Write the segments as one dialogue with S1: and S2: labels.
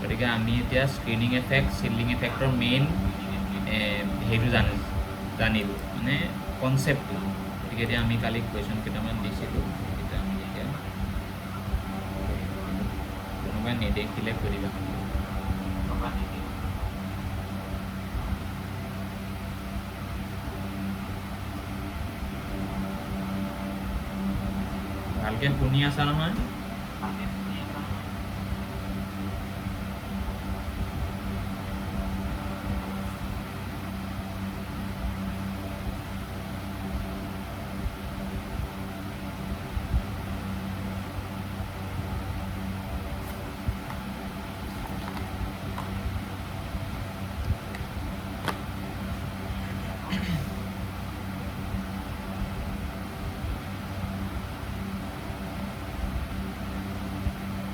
S1: গতিকে আমি এতিয়া স্ক্ৰিনিং এফেক্ট চিল্ডিং এফেক্টৰ মেইন হেৰিটো জানিলোঁ মানে কনচেপ্টটো। গতিকে এতিয়া আমি কালি কুৱেশ্যন কেইটামান দিছিলোঁ, গতিকে আমি এতিয়া কোনোবাই নেদেখিলে কৈ দিবা। ভালকৈ শুনি আছা নহয়?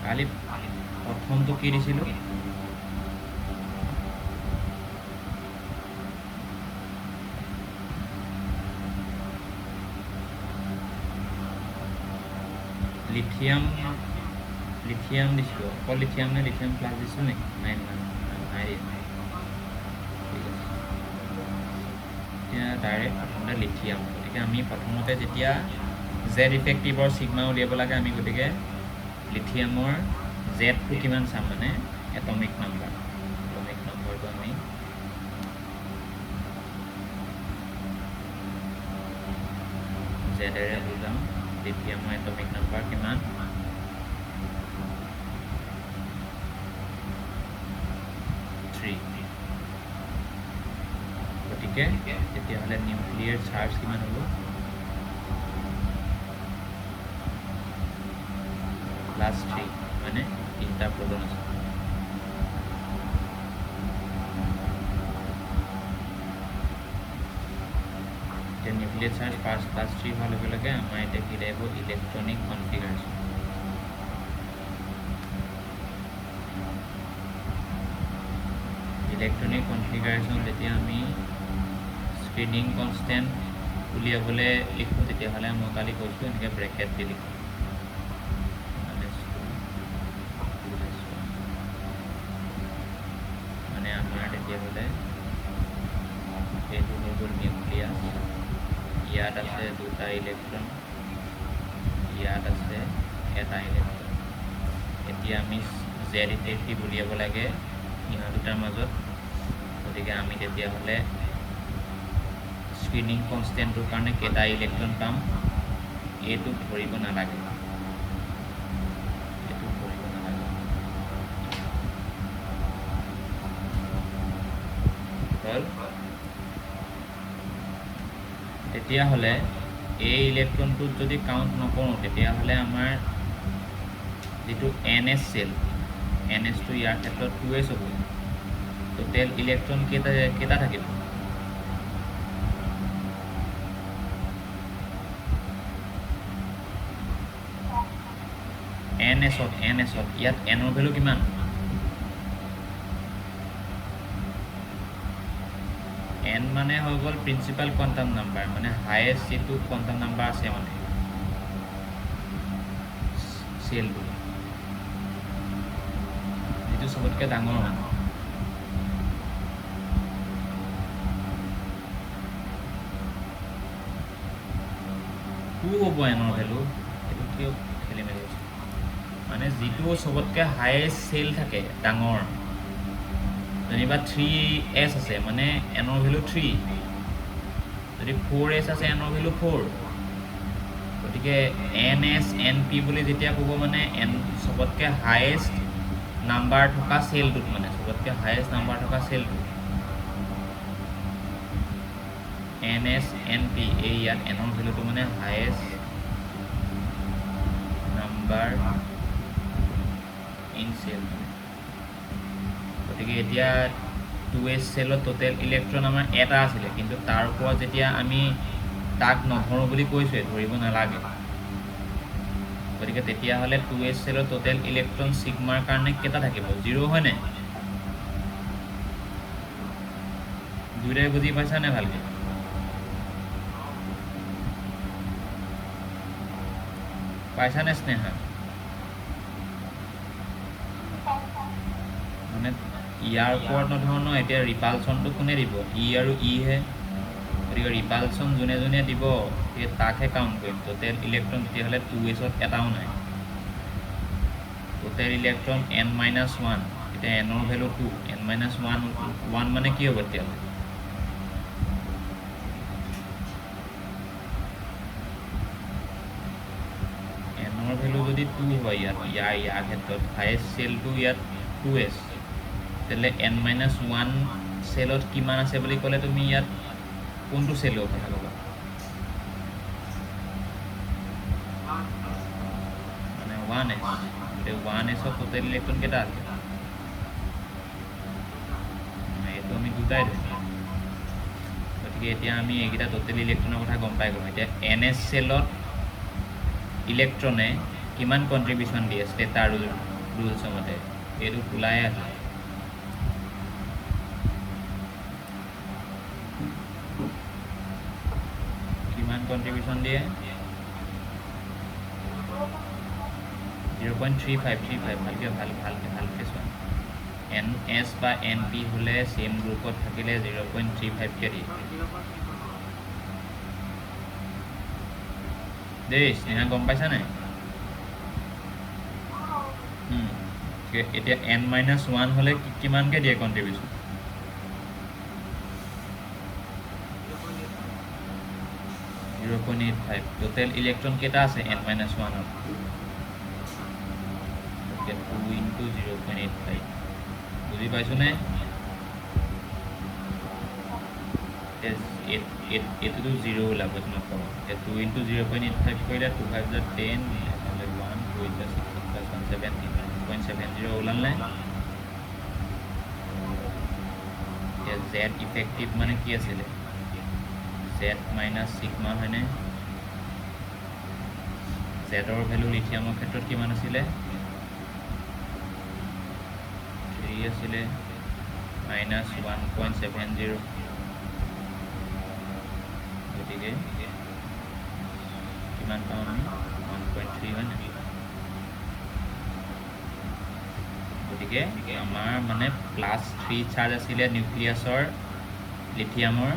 S1: কালি প্ৰথমটো কি দিছিলোঁ? লিথিয়াম দিছিলোঁ। অকল লিথিয়াম নে লিথিয়াম প্লাছ দিছোঁ নেকি? নাই ঠিক আছে। এতিয়া ডাইৰেক্ট প্ৰথমতে লিথিয়াম। গতিকে আমি প্ৰথমতে যেতিয়া জেড ইফেক্টিভৰ ছিগমা উলিয়াব লাগে, আমি গতিকে লিথিয়ামৰ জেডটো কিমান চাম, মানে এটমিক নম্বৰটো আমি জেডেৰে বুজাওঁ। লিথিয়ামৰ এটমিক নম্বৰ কিমান? 3। গতিকে তেতিয়াহ'লে নিউক্লিয়াৰ চাৰ্জ কিমান হ'ব? +3, মানে 3টা প্ৰটন আছে। এতিয়া নিউক্লিয়াৰ চাৰ্জ +3 হোৱাৰ লগে লগে আমাৰ এতিয়া কি লাগিব? Electronic configuration. ইলেক্ট্ৰনিক কনফিগাৰেশ্যন যেতিয়া আমি স্ক্ৰিনিং কনষ্টেণ্ট উলিয়াবলৈ লিখোঁ, তেতিয়াহ'লে মই কালি কৈছোঁ এনেকৈ ব্ৰেকেট দি লিখোঁ। মানে আমাৰ তেতিয়াহ'লে এইটো হৈ গ'ল নিউক্লিয়াছ। ইয়াত আছে 2টা ইলেক্ট্ৰন, ইয়াত আছে 1টা ইলেক্ট্ৰন। এতিয়া আমি জেড ইফেক্টিভ উলিয়াব লাগে ইহঁত দুটাৰ মাজত। গতিকে আমি তেতিয়াহ'লে স্ক্ৰিনিং কনষ্টেণ্টটোৰ কাৰণে কেইটা ইলেক্ট্ৰন পাম? এইটো ধৰিব নালাগে, তেতিয়াহ'লে এই ইলেক্ট্ৰনটোত যদি কাউণ্ট নকৰোঁ, তেতিয়াহ'লে আমাৰ যিটো NS চেল, NSটো ইয়াৰ ক্ষেত্ৰত 2s হ'ব। টোটেল ইলেক্ট্ৰন কেইটা থাকিব? NSত ইয়াত Nৰ ভেলু কিমান? N মানে হৈ গ'ল প্ৰিন্সিপাল কোৱাণ্টাম নাম্বাৰ, মানে হায়েষ্ট যিটো কোৱাণ্টাম নাম্বাৰ আছে মানে চেলটো, যিটো চবতকৈ ডাঙৰ মানে। হ'ব Nৰ ভেলু, সেইটো কিয় খেলি মেলি হৈছে? মানে যিটো চবতকৈ হায়েষ্ট চেল থাকে ডাঙৰ, যেনিবা 3s আছে মানে Nৰ ভেলু 3, যদি 4s আছে Nৰ ভেলু 4। গতিকে NS NP বুলি যেতিয়া ক'ব, মানে চবতকৈ হায়েষ্ট নাম্বাৰ থকা চেলটোত, মানে চবতকৈ হায়েষ্ট নাম্বাৰ থকা চেলটো NS NP, এই ইয়াত Nৰ ভেলুটো মানে হায়েষ্ট নাম্বাৰ ইন চেল। গতিকে এতিয়া 2s চেলত টোটেল ইলেক্ট্ৰন আমাৰ 1টা আছিলে, কিন্তু তাৰ ওপৰত যেতিয়া আমি তাক নধৰোঁ বুলি কৈছোঁৱে, ধৰিব নালাগে। গতিকে তেতিয়াহ'লে 2s চেলত টোটেল ইলেক্ট্ৰন ছিগমাৰ কাৰণে কেইটা থাকিব? 0 হয়নে? দুয়োটাই বুজি পাইছানে ভালকৈ? পাইছানে স্নেহা? মানে ইয়াৰ ওপৰত নধৰণৰ এতিয়া ৰিপালচনটো কোনে দিব ই আৰু ই হে গতিকে ৰিপালচন যোনে যোনে দিব সেই তাকহে কাউণ্ট কৰিম টোটেল ইলেক্ট্ৰন তেতিয়াহ'লে 2s এটাও নাই টোটেল ইলেক্ট্ৰন n-1 এতিয়া n-ৰ ভেলু 2 n-1 মানে কি হ'ব তেতিয়াহ'লে n-ৰ ভেলু যদি 2 হয় ইয়াৰ ক্ষেত্ৰত হায়েষ্ট চেলটো ইয়াত 2s তেতিয়াহ'লে n-1 চেলত কিমান আছে বুলি ক'লে তুমি ইয়াত কোনটো চেলৰ কথা ক'বা মানে 1s এতিয়া 1sৰ টোটেল ইলেক্ট্ৰন কেইটা আছে এইটো আমি দুটাই ধৰিম গতিকে এতিয়া আমি এইকেইটা টোটেল ইলেক্ট্ৰনৰ কথা গম পাই গ'লোঁ এতিয়া ns চেলত ইলেক্ট্ৰনে কিমান কণ্ট্ৰিবিউশ্যন দিয়ে ষ্টেটাৰ ৰুলছৰ মতে এইটো খোলাই আছে কিমান কণ্ট্ৰিবিউশ্যন দিয়ে 0.35 ভালকৈ চোৱা ns বা np হ'লে চেম গ্ৰুপত থাকিলে 0.35কে দিয়ে দেই স্নেহা গম পাইছা নাই এতিয়া n-1 হ'লে কিমানকৈ দিয়ে কণ্ট্ৰিবিউশ্যন 0.85 টোটেল ইলেক্ট্ৰন কেইটা আছে n-1ত 2 into 0.85 বুজি পাইছোনে এইটোতো 0 ওলাব তোমাক ক'ব 2 into 0.85 কৰিলে 2 5 10 1 2 6 170 ওলাল নাই এতিয়া z ইফেক্টিভ মানে কি আছিলে z মাইনাছ সিগমা হয়নে zৰ ভেলু লিথিয়ামৰ ক্ষেত্ৰত কিমান আছিলে 3 আছিলে মাইনাছ 1.70 গতিকে কিমান পাওঁ আমি 1.3 হয় নাই গতিকে আমাৰ মানে +3 চাৰ্জ আছিলে নিউক্লিয়াছৰ লিথিয়ামৰ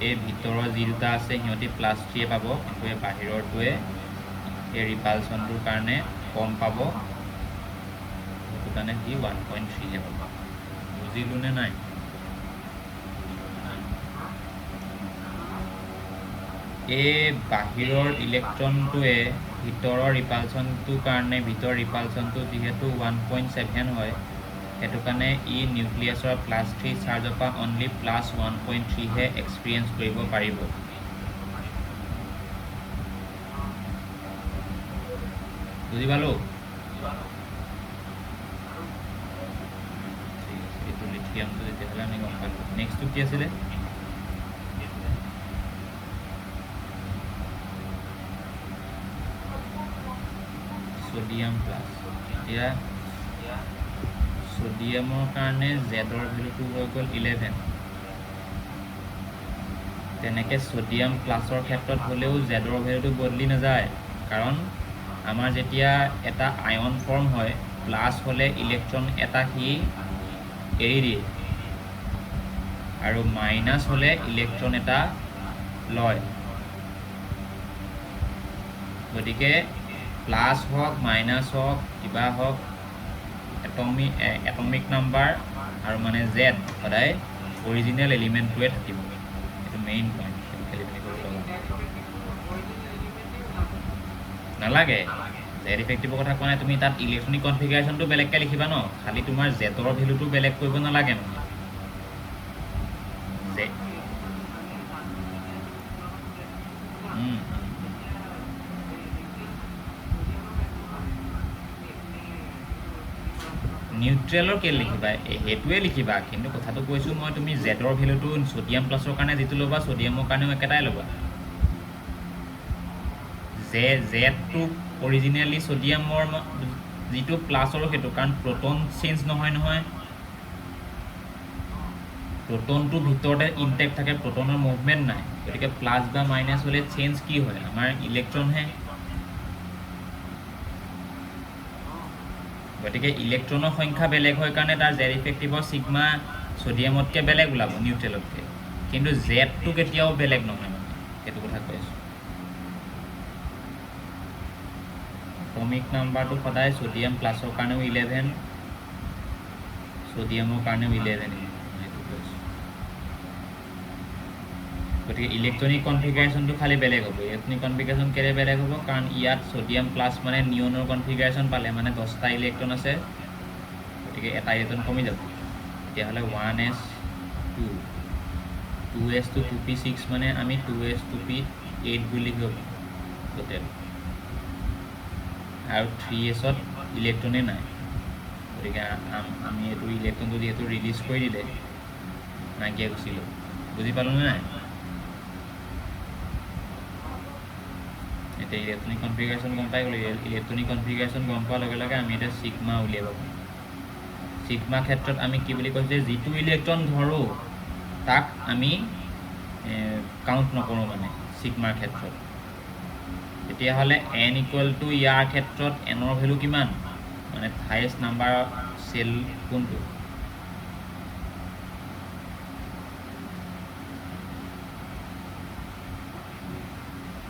S1: এই ভিতৰৰ যি দুটা আছে সিহঁতি +3 পাব কিন্তু এই বাহিৰৰটোৱে এই ৰিপালচনটোৰ কাৰণে কম পাব সেইটো কাৰণে সি 1.3 পাব বুজিলোনে নাই এই বাহিৰৰ ইলেক্ট্ৰনটোৱে ভিতৰৰ ৰিপালচনটোৰ কাৰণে ভিতৰৰ ৰিপালচনটো যিহেতু 1.7 হয় সেইটো কাৰণে ই নিউক্লিয়াছৰ +3 চাৰ্জৰ পৰা অনলি +1.3 হে এক্সপিৰিয়েঞ্চ কৰিব পাৰিব বুজি পালো এইটো লিথিয়ামটো তেতিয়াহ'লে আমি গম পালোঁ নেক্সটটো কি আছিলে সোডিয়াম প্লাছ এতিয়া সোডিয়ামৰ কাৰণে জেডৰ ভেলুটো হৈ গ'ল 11 তেনেকৈ সোডিয়াম প্লাছৰ ক্ষেত্ৰত হ'লেও জেডৰ ভেলুটো বদলি নাযায় কাৰণ আমাৰ যেতিয়া এটা আয়ন ফৰ্ম হয় প্লাছ হ'লে ইলেক্ট্ৰন এটা সি এৰি দিয়ে আৰু মাইনাছ হ'লে ইলেক্ট্ৰন এটা লয় গতিকে প্লাছ হওক মাইনাছ হওক কিবা হওক এটমিক নাম্বাৰ আৰু মানে জেড সদায় অৰিজিনেল এলিমেণ্টটোৱে থাকিব এইটো মেইন পইণ্ট খেলি মেলি কৰিব নালাগে জেড ইফেক্টিভৰ কথা কোৱা নাই তুমি তাত ইলেক্ট্ৰনিক কনফিগাৰেশ্যনটো বেলেগকৈ লিখিবা ন খালি তোমাৰ জেডৰ ভেলুটো বেলেগ কৰিব নালাগে মানে জেড নিউট্ৰেলৰ কেলে লিখিবা সেইটোৱে লিখিবা কিন্তু কথাটো কৈছোঁ মই তুমি জেডৰ ভেলুটো সোডিয়াম প্লাছৰ কাৰণে যিটো ল'বা সোডিয়ামৰ কাৰণেও একেটাই ল'বা জেডটো অৰিজিনেলি সোডিয়ামৰ যিটো প্লাছৰ সেইটো কাৰণ প্ৰটন চেঞ্জ নহয় প্ৰটনটো ভিতৰতে ইনটেক্ট থাকে প্ৰটনৰ মুভমেণ্ট নাই গতিকে প্লাছ বা মাইনাছ হ'লে চেঞ্জ কি হয় আমাৰ ইলেক্ট্ৰনহে গতিকে ইলেক্ট্ৰনৰ সংখ্যা বেলেগ হয় কাৰণে তাৰ জেড ইফেক্টিভৰ সিগমা সোডিয়ামতকৈ বেলেগ ওলাব নিউট্ৰেলতকৈ কিন্তু জেডটো কেতিয়াও বেলেগ নহয় মানে সেইটো কথা কৈ আছোঁ এটমিক নাম্বাৰটো সদায় সোডিয়াম প্লাছৰ কাৰণেও 11 সোডিয়ামৰ কাৰণেও 11 সেইটো কৈছোঁ গতিকে ইলেক্ট্ৰনিক কনফিগাৰেশ্যনটো খালি বেলেগ হ'ব ইলেক্ট্ৰনিক কনফিগাৰেশ্যন কেলে বেলেগ হ'ব কাৰণ ইয়াত সোডিয়াম প্লাছ মানে নিয়নৰ কনফিগাৰেশ্যন পালে মানে 10টা ইলেক্ট্ৰন আছে গতিকে এটা ইলেক্ট্ৰন কমি যাব তেতিয়াহ'লে 1s2 2s to 2p6 মানে আমি 2s 2p8 বুলি লিখিব টোটেল আৰু 3sত ইলেক্ট্ৰনে নাই গতিকে আমি এইটো ইলেক্ট্ৰনটো যিহেতু ৰিলিজ কৰি দিলে নাইকিয়া গুচিলোঁ বুজি পালোঁনে নাই এতিয়া ইলেক্ট্ৰনিক কনফিগাৰেশ্যন গম পাই গ'লোঁ ইলেক্ট্ৰনিক কনফিগাৰেশ্যন গম পোৱাৰ লগে লগে আমি এতিয়া সিগমা উলিয়াব পাৰোঁ সিগমা ক্ষেত্ৰত আমি কি বুলি কৈছোঁ যে যিটো ইলেক্ট্ৰন ধৰোঁ তাক আমি কাউণ্ট নকৰোঁ মানে সিগমাৰ ক্ষেত্ৰত তেতিয়াহ'লে n ইকুৱেল টু ইয়াৰ ক্ষেত্ৰত এনৰ ভেলু কিমান মানে হাইয়েষ্ট নাম্বাৰ চেল কোনটো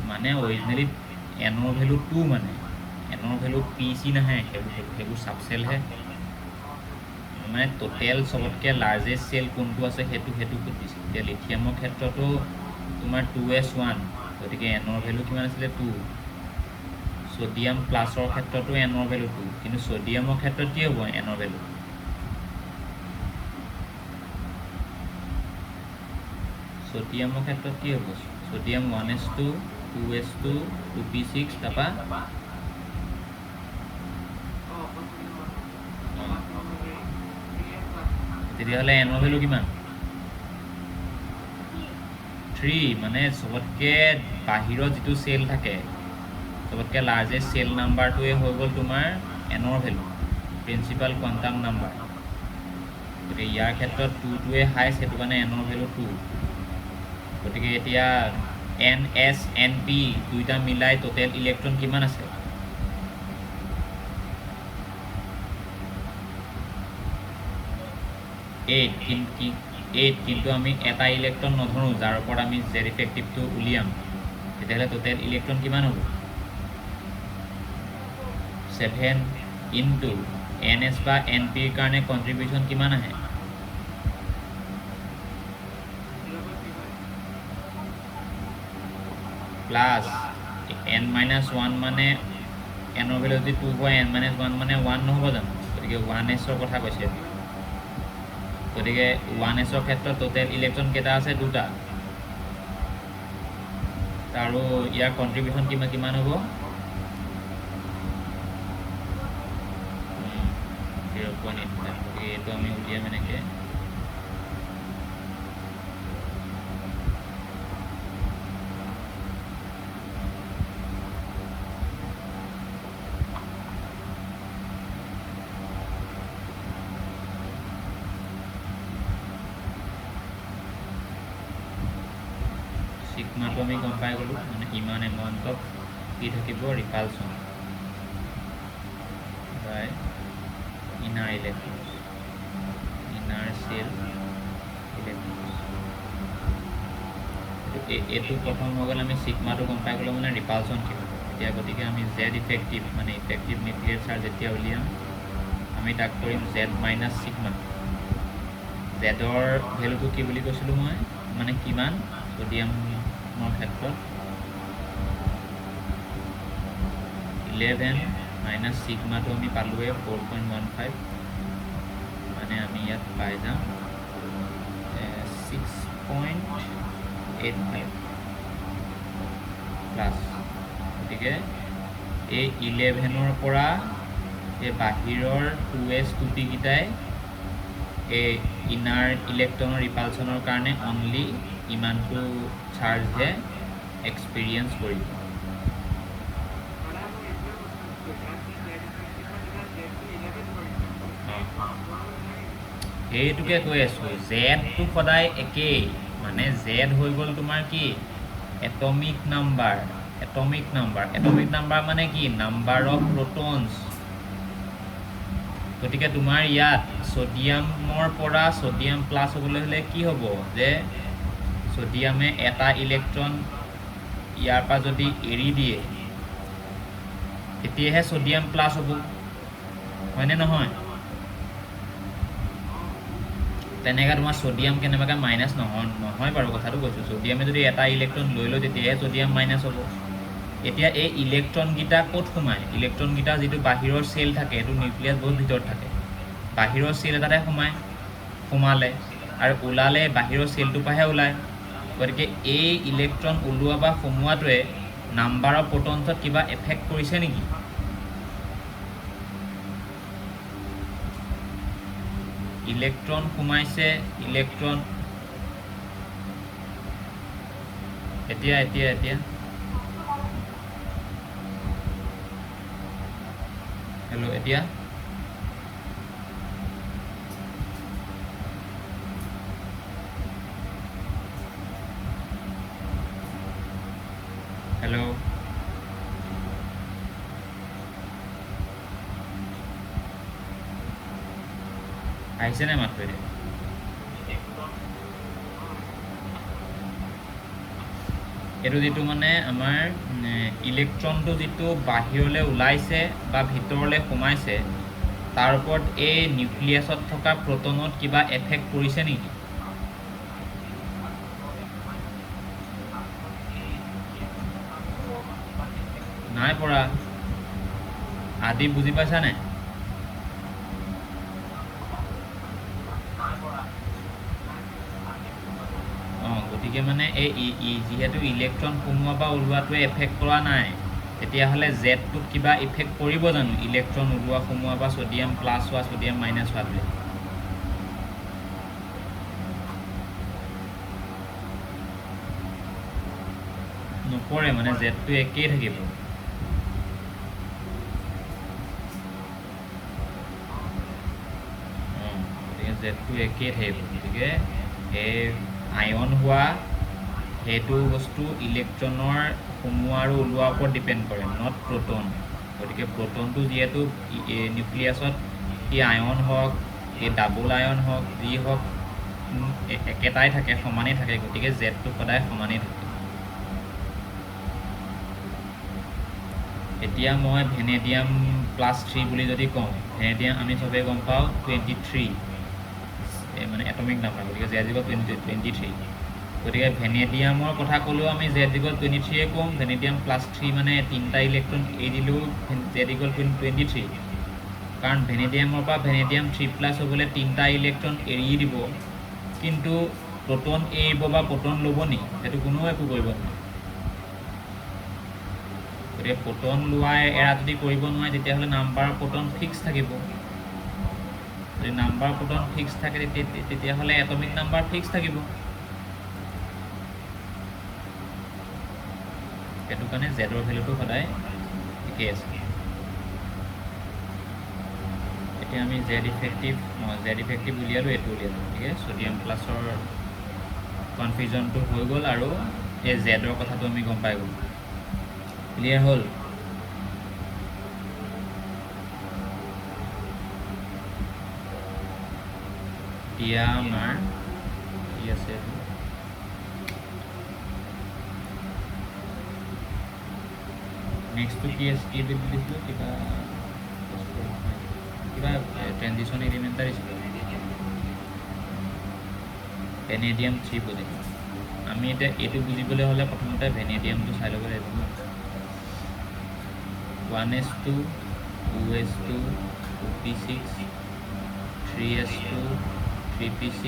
S1: মানে অৰিজিনেলি এনৰ ভেলু 2 মানে এনৰ ভেলু PC নাহে সেইবোৰ সাবসেলহে মানে টোটেল সবতকৈ লাৰ্জেষ্ট সেল কোনটো আছে সেইটো সুধিছে এতিয়া লিথিয়ামৰ ক্ষেত্ৰতো তোমাৰ 2s1 গতিকে এনৰ ভেলু কিমান আছিলে 2 সোডিয়াম প্লাছৰ ক্ষেত্ৰতো এনৰ ভেলু 2 কিন্তু সোডিয়ামৰ ক্ষেত্ৰত কি হ'ব এনৰ ভেলু সোডিয়ামৰ ক্ষেত্ৰত কি হ'ব সোডিয়াম 1s2 2s2 2p6 তাৰপা তেতিয়াহ'লে এনৰ ভেলু কিমান 3 মানে সবতকৈ বাহিৰত যিটো সেল থাকে সবতকৈ লাৰ্জেষ্ট সেল নাম্বাৰটোৱে হৈ গ'ল তোমাৰ এনৰ ভেলু প্ৰিন্সিপাল কোৱান্টাম নাম্বাৰ গতিকে ইয়াৰ ক্ষেত্ৰত 2টোৱে হাইষ্ট সেইটো কাৰণে এনৰ ভেলু 2 গতিকে এতিয়া NS NP দুইটা মিলাই টোটেল ইলেক্ট্ৰন কিমান আছে 8 কিন্তু আমি এটা ইলেক্ট্ৰন নধৰোঁ যাৰ ওপৰত আমি জেড ইফেক্টিভটো উলিয়াম তেতিয়াহ'লে টোটেল ইলেক্ট্ৰন কিমান হ'ব 7 ইনটু NS বা NPৰ কাৰণে কণ্ট্ৰিবিউশ্যন কিমান আহে প্লাছ n-1 মানে এনৰ ভেলু যদি 2 হয় n-1 মানে 1 নহ'ব জানো গতিকে 1sৰ কথা কৈছে গতিকে 1sৰ ক্ষেত্ৰত টোটেল ইলেক্ট্ৰন কেইটা আছে 2টা আৰু ইয়াৰ কণ্ট্ৰিবিউশ্যন কিমান হ'ব 0.8 গতিকে এইটো আমি উলিয়াম এনেকৈ সিগমাটো আমি গম পাই গ'লোঁ মানে ইমান এমাউণ্টত কি থাকিব repulsion by inner electrons inner shell electrons এইটো প্ৰথম হৈ গ'ল আমি সিগমাটো গম পাই গ'লোঁ মানে ৰিপালচন কি হ'ব এতিয়া গতিকে আমি জেড ইফেক্টিভ মানে ইফেক্টিভ নিউক্লিয়াৰ চাৰ্জ যেতিয়া উলিয়াম আমি তাক কৰিম জেড মাইনাছ সিগমা জেডৰ ভেলুটো কি বুলি কৈছিলোঁ মই মানে কিমান সোডিয়ামৰ ক্ষেত্ৰত 11 মাইনাছ সিগমাটো আমি পালোঁৱে 4.15 মানে আমি ইয়াত পাই যাম 6.85 প্লাছ গতিকে এই 11ৰ পৰা এই বাহিৰৰ 2s 2p কেইটাই এই ইনাৰ ইলেক্ট্ৰনৰ ৰিপালচনৰ কাৰণে অনলি ইমানটো চাৰ্জহে এক্সপিৰিয়েঞ্চ কৰিব সেইটোকে কৈ আছোঁ জেডটো সদায় একেই মানে জেড হৈ গ'ল তোমাৰ কি এটমিক নাম্বাৰ এটমিক নাম্বাৰ মানে কি নাম্বাৰ অফ প্ৰটনছ গতিকে তোমাৰ ইয়াত সোডিয়ামৰ পৰা সোডিয়াম প্লাছ হ'বলৈ হ'লে কি হ'ব যে সোডিয়ামে এটা ইলেক্ট্ৰন ইয়াৰ পৰা যদি এৰি দিয়ে তেতিয়াহে সোডিয়াম প্লাছ হ'ব হয়নে নহয় তেনেকৈ তোমাৰ সোডিয়াম কেনেবাকৈ মাইনাছ নহয় বাৰু কথাটো কৈছোঁ সোডিয়ামে যদি এটা ইলেক্ট্ৰন লৈ লয় তেতিয়াহে সোডিয়াম মাইনাছ হ'ব এতিয়া এই ইলেক্ট্ৰনকেইটা ক'ত সোমায় ইলেক্ট্ৰনকেইটা যিটো বাহিৰৰ চেল থাকে এইটো নিউক্লিয়াছ বহুত ভিতৰত থাকে বাহিৰৰ চেল এটাতে সোমালে আৰু ওলালে বাহিৰৰ চেলটোৰ পৰাহে ওলায় গতিকে এই ইলেক্ট্ৰন ওলোৱা বা সোমোৱাটোৱে নাম্বাৰ অফ প্ৰটনছত কিবা এফেক্ট কৰিছে নেকি ইলেক্ট্ৰন সোমাইছে ইলেক্ট্ৰন এতিয়া হেল্ল' এতিয়া হেল্ল' আহিছে নে মাতটো এতিয়া এইটো যিটো মানে আমাৰ ইলেক্ট্ৰনটো যিটো বাহিৰলৈ ওলাইছে বা ভিতৰলৈ সোমাইছে তাৰ ওপৰত এই নিউক্লিয়াছত থকা প্ৰটনত কিবা এফেক্ট পৰিছে নেকি নাই পৰা আদি বুজি পাইছা নাই গতিকে মানে এই যিহেতু ইলেক্ট্ৰন সোমোৱা বা ওলোৱাটোৱে এফেক্ট কৰা নাই তেতিয়াহ'লে জেডটোত কিবা ইফেক্ট কৰিব জানো ইলেক্ট্ৰন ওলোৱা সোমোৱা বা সোডিয়াম প্লাছ হোৱা সোডিয়াম মাইনাছ হোৱাটোৱে নপৰে মানে জেডটো একেই থাকিব গতিকে জেডটো একেই থাকিব গতিকে এই আয়ন হোৱা সেইটো বস্তু ইলেক্ট্ৰনৰ সোমোৱা আৰু ওলোৱাৰ ওপৰত ডিপেণ্ড কৰে নট প্ৰটন গতিকে প্ৰটনটো যিহেতু নিউক্লিয়াছত এই আয়ন হওক এই ডাবল আয়ন হওক যি হওক একেটাই থাকে সমানেই থাকে গতিকে জেডটো সদায় সমানেই থাকে এতিয়া মই ভেনেডিয়াম +3 বুলি যদি কওঁ ভেনেডিয়াম আমি চবেই গম পাওঁ 23 মানে এটমিক নাম্বাৰ গতিকে জেড ইকুৱেল 23 গতিকে ভেনেডিয়ামৰ কথা ক'লেও আমি জেড ইকুৱেল 23 ক'ম ভেনেডিয়াম +3 মানে তিনিটা ইলেক্ট্ৰন এৰি দিলেও জেড ইকুৱেল 23 কাৰণ ভেনেডিয়ামৰ পৰা ভেনেডিয়াম 3+ হ'বলৈ তিনিটা ইলেক্ট্ৰন এৰি দিব কিন্তু প্ৰটন এৰিব বা প্ৰটন ল'ব নি সেইটো কোনেও একো কৰিব নোৱাৰে গতিকে প্ৰটন লোৱা এৰা যদি কৰিব নোৱাৰে তেতিয়াহ'লে নাম্বাৰ অফ প্ৰটন ফিক্স থাকিব যদি নাম্বাৰ প্ৰটন ফিক্স থাকে তেতিয়াহ'লে এটমিক নাম্বাৰ ফিক্স থাকিব সেইটো কাৰণে জেডৰ ভেলুটো সদায় একেই আছে এতিয়া আমি জেড ইফেক্টিভ উলিয়ালোঁ এইটো উলিয়ালোঁ গতিকে সোডিয়াম প্লাছৰ কনফিউজনটো হৈ গ'ল আৰু এই জেডৰ কথাটো আমি গম পাই গ'লোঁ ক্লিয়াৰ হ'ল এতিয়া আমাৰ কি আছে নেক্সটটো কি আছে কি দিছিলোঁ কিবা ট্ৰেনজিশ্যন এলিমেণ্ট এটা দিছিলোঁ ভেনেডিয়াম 3 বুজিলোঁ আমি এতিয়া এইটো বুজিবলৈ হ'লে প্ৰথমতে ভেনেডিয়ামটো চাই ল'ব লাগিব 1s2 2s2 2p6 3s2 3p6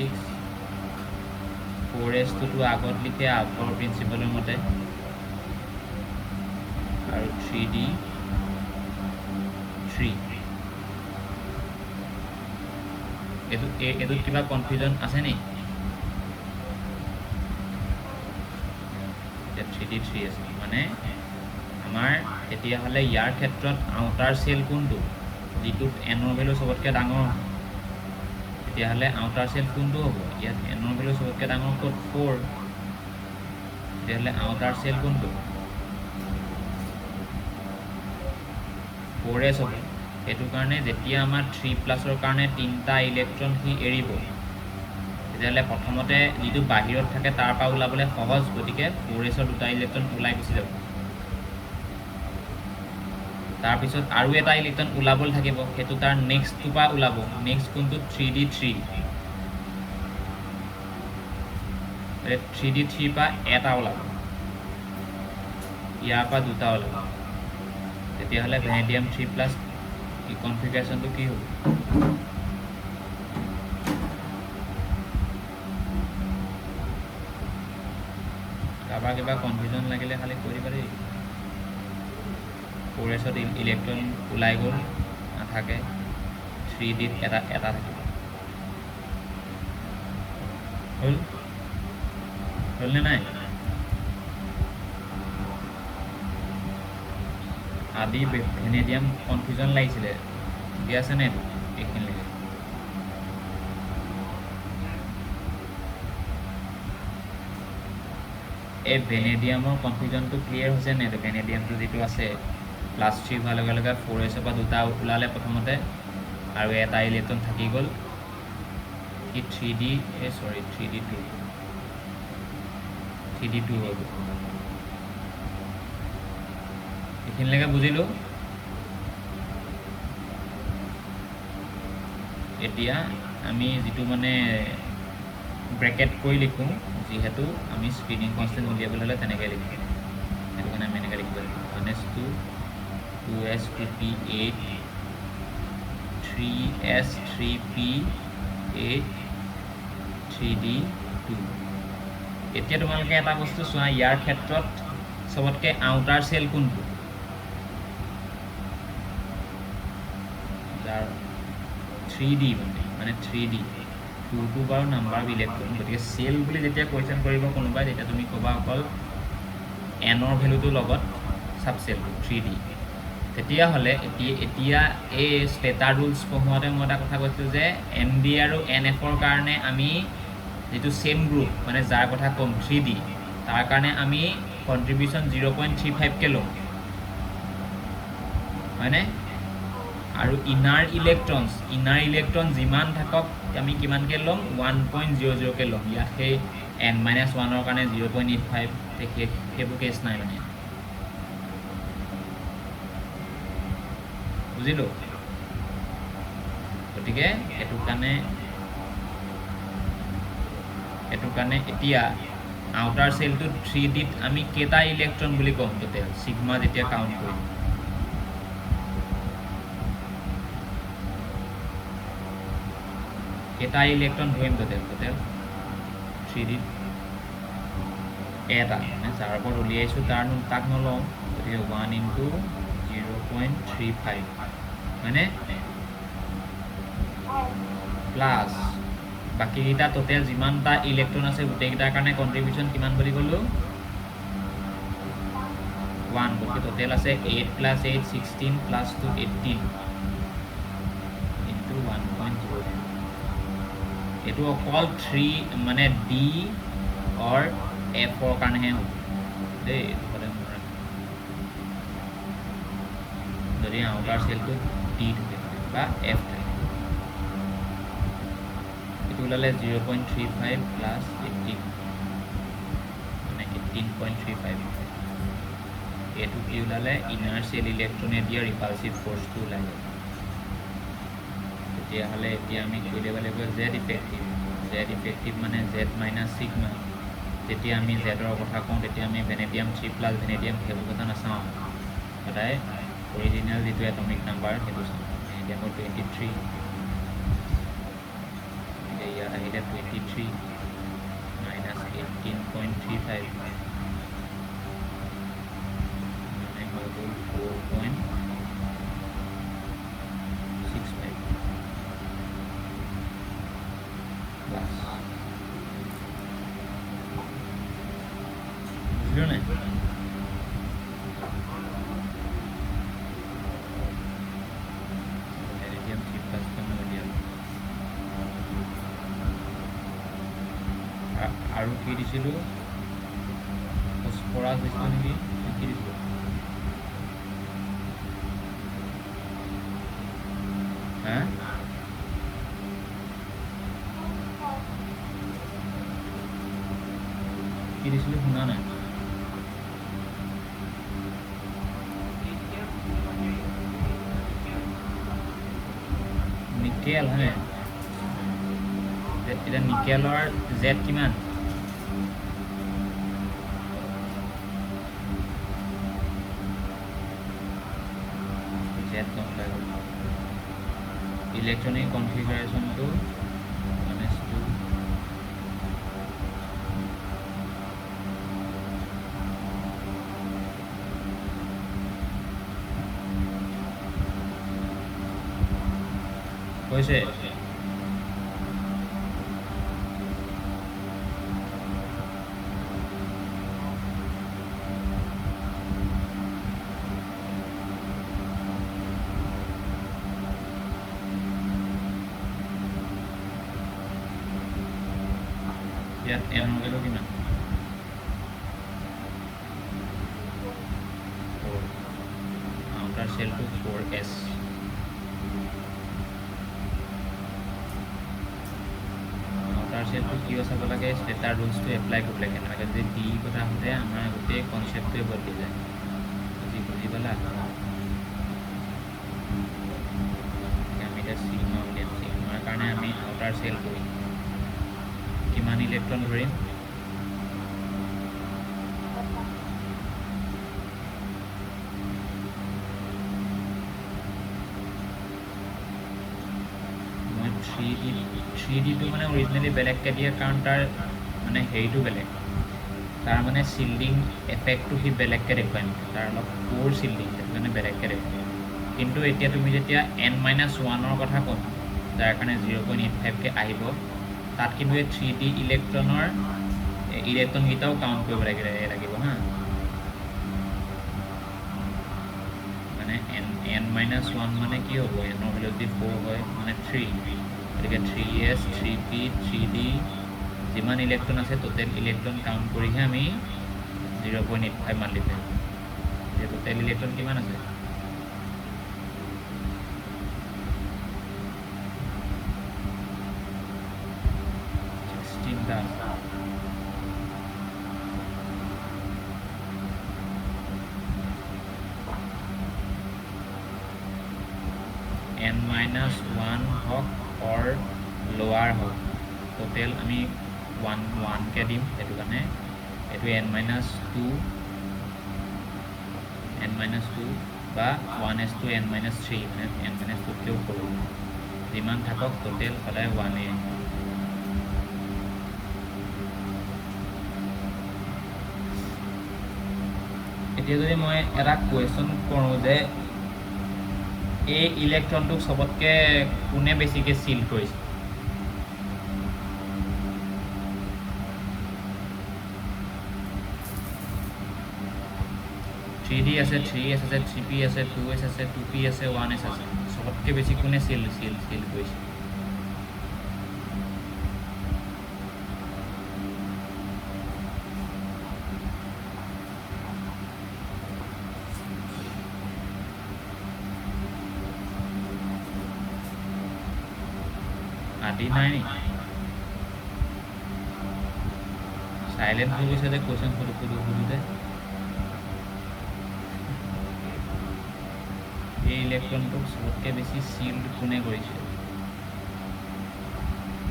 S1: 4s2 টো আগত লিখে আগৰ প্ৰিন্সিপালৰ মতে আৰু 3d3 এইটোত কিবা কনফিউজন আছে নি 3d3 আছে মানে আমাৰ তেতিয়াহ'লে ইয়াৰ ক্ষেত্ৰত আউটাৰ চেল কোনটো যিটোত এনৰ ভেলু চবতকৈ ডাঙৰ তেতিয়াহ'লে আউটাৰ চেল কোনটো হ'ব ইয়াত এনৰ ভেলু চবতকৈ ডাঙৰ ক'ত 4 তেতিয়াহ'লে আউটাৰ চেল কোনটো 4s হ'ব সেইটো কাৰণে যেতিয়া আমাৰ 3+ কাৰণে 3টা ইলেক্ট্ৰন সি এৰিব তেতিয়াহ'লে প্ৰথমতে যিটো বাহিৰত থাকে তাৰ পৰা ওলাবলৈ সহজ গতিকে 4s 2টা ইলেক্ট্ৰন ওলাই গুচি যাব তাৰপিছত আৰু এটা ইলেক্ট্ৰন ওলাবলৈ থাকিব সেইটো তাৰ নেক্সটটো পৰা ওলাব নেক্সট কোনটো 3d3 3d3 পৰা এটা ওলাব ইয়াৰ পৰা দুটা ওলাব তেতিয়াহ'লে ভেনেডিয়াম 3+ কি কনফিগাৰেশ্যনটো কি হ'ব কাৰোবাৰ কিবা কনফিউজন লাগিলে খালি কৈ দিবা দেই 4s ইলেক্ট্ৰন ওলাই গ'ল নাথাকে 3d এটা থাকিব হ'লনে নাই আদি ভেনেডিয়াম কনফিউজন লাগিছিলে ঠিক আছে নে এইখিনিলৈকে এই ভেনেডিয়ামৰ কনফিউজনটো ক্লিয়াৰ হৈছে নে ভেনেডিয়ামটো যিটো আছে +3 হোৱাৰ লগে লগে 4s পৰা দুটা ওলালে প্ৰথমতে আৰু এটা ইলেক্ট্ৰন থাকি গ'ল কি 3d2 হৈ গ'ল এইখিনিলৈকে বুজিলোঁ এতিয়া আমি যিটো মানে ব্ৰেকেট কৰি লিখোঁ যিহেতু আমি স্ক্ৰিনিং কনষ্টেণ্ট উলিয়াবলৈ হ'লে তেনেকৈ লিখোঁ সেইটো কাৰণে আমি এনেকৈ লিখিব লাগিব 1s2 2s 2p8 3s 3p8 3d2 এতিয়া তোমালোকে এটা বস্তু চোৱা ইয়াৰ ক্ষেত্ৰত চবতকৈ আউটাৰ চেল কোনটো যাৰ 3d মানে 3d 2 বাৰু নাম্বাৰ অফ ইলেক্ট্ৰন গতিকে চেল বুলি যেতিয়া কুৱেশ্যন কৰিব কোনোবাই তেতিয়া তুমি ক'বা অকল এনৰ ভেলুটোৰ লগত ছাবচেলটো 3d তেতিয়াহ'লে এতিয়া এই ষ্টেটাৰ ৰুলছ পঢ়োৱাতে মই এটা কথা কৈছিলোঁ যে md আৰু nfৰ কাৰণে আমি যিটো চেম গ্ৰুপ মানে যাৰ কথা ক'ম 3d তাৰ কাৰণে আমি কণ্ট্ৰিবিউশ্যন 0.35কৈ ল'ম হয়নে আৰু ইনাৰ ইলেক্ট্ৰন যিমান থাকক আমি কিমানকৈ ল'ম 1.00কৈ ল'ম ইয়াত সেই n-1ৰ কাৰণে 0.85 সেইবোৰ কেছ নাই মানে বুজিলোঁ গতিকে এইটো কাৰণে এতিয়া আউটাৰ চেলটো 3dত আমি কেইটা ইলেক্ট্ৰন বুলি ক'ম টোটেল চিগমা যেতিয়া কাউণ্ট কৰিম কেইটা ইলেক্ট্ৰন ধৰিম টোটেল 3dত এটা মানে যাৰ ওপৰত উলিয়াইছোঁ তাক নলওঁ গতিকে 1 × 0.35 হয়নে প্লাছ বাকীকেইটা টোটেল যিমানটা ইলেক্ট্ৰন আছে গোটেইকেইটাৰ কাৰণে কণ্ট্ৰিবিউশ্যন কিমান বুলি ক'লোঁ 1 গতিকে টোটেল আছে 8 + 8 16 + 2 18 × 1.0 এইটো অকল 3 মানে ডি অৰ এফৰ কাৰণেহে হ'ব দেই যদি আউটাৰ চেলটো ডি থাকে বা এফ থাকে এইটো ওলালে 0.35 + 18 মানে 18.35 এইটো কি ওলালে ইনাৰ চেল ইলেক্ট্ৰনে দিয়া ৰিপালচিভ ফ'ৰ্চটো ওলাই গ'ল তেতিয়াহ'লে এতিয়া আমি কৈ দিব লাগিব জেড ইফেক্টিভ মানে জেড - চিগমা যেতিয়া আমি জেডৰ কথা কওঁ তেতিয়া আমি ভেনেডিয়াম 3+ ভেনেডিয়াম সেইবোৰ কথা নাচাওঁ সদায় অৰিজিনেল যিটো এটমিক নাম্বাৰ সেইটো চাওঁ ভেনেডিয়ামৰ 23 ইয়াত আহিলে 23 - 18.35 মানে হৈ গ'ল 4.65 প্লাছ বুঝলো না ভেনেডিয়াম 3+ আৰু কি দিছিলোঁ ফচফৰাছ দিছিলোঁ নেকি কি দিছিলোঁ হা কি দিছিলো শুনা নাই নিকেল হয়নে এতিয়া নিকেলৰ জেড কিমান জেড গম পাই গ'ল ইলেক্ট্ৰনিক কনফিগাৰেশ্যনটো হৈছে ইয়াত এন মডেলো কিমান আউটাৰ চেলটো 4S আউটাৰ চেলটো কিয় চাব লাগে ষ্টেটাৰ ৰুলছটো এপ্লাই কৰিব লাগে এনেকৈ যদি ডি কথা হওঁতে আমাৰ গোটেই কনচেপ্টটোৱে বদলি যায় বুজি পালা আমি এতিয়া চিগমা উলিয়াম চিগমাৰ কাৰণে আমি আউটাৰ চেল কৰিম কিমান ইলেক্ট্ৰন ধৰিম মই 3Dটো মানে অৰিজিনেলি বেলেগকৈ দিয়ে কাৰণ তাৰ মানে হেৰিটো বেলেগ তাৰ মানে চিল্ডিং এফেক্টটো সি বেলেগকৈ দেখুৱাই মানে তাৰ অলপ ক'ৰ চিল্ডিং সেইটো কাৰণে বেলেগকৈ দেখুৱাই কিন্তু এতিয়া তুমি যেতিয়া n-1ৰ কথা ক'ম যাৰ কাৰণে 0.85কৈ আহিব তাত কিন্তু এই 3D ইলেক্ট্ৰনকেইটাও কাউণ্ট কৰিব লাগিব হা মানে n-1 মানে কি হ'ব এনৰ ভেলু যদি 4 হয় মানে 3 গতিকে 3S 3P 3D যিমান ইলেক্ট্ৰন আছে টোটেল ইলেক্ট্ৰন কাউণ্ট কৰিহে আমি 0.85 মাল্টিপ্লাই এতিয়া টোটেল ইলেক্ট্ৰন কিমান আছে n-1 হওক অৰ লোৱাৰ হওক টোটেল আমি 1কে দিম সেইটো কাৰণে এইটো n-2 বা 1s to n-3 মানে n-2কেও কৰোঁ যিমান থাকক টোটেল সদায় 1 এতিয়া যদি মই এটা কুৱেশ্যন কৰোঁ যে এই ইলেক্ট্ৰনটোক চবতকৈ কোনে বেছিকৈ চিল কৰিছে থ্ৰী ডি আছে 3S আছে 3P আছে 2S আছে 2P আছে 1S আছে চবতকৈ বেছি কোনে চিল কৰিছে আদি নাই নেকি সাইলেন্ট হৈ গৈছে যে কোৱেশ্যন সুধোতে এই ইলেক্ট্ৰনটোক চবতকৈ বেছি চিল্ড কোনে কৰিছে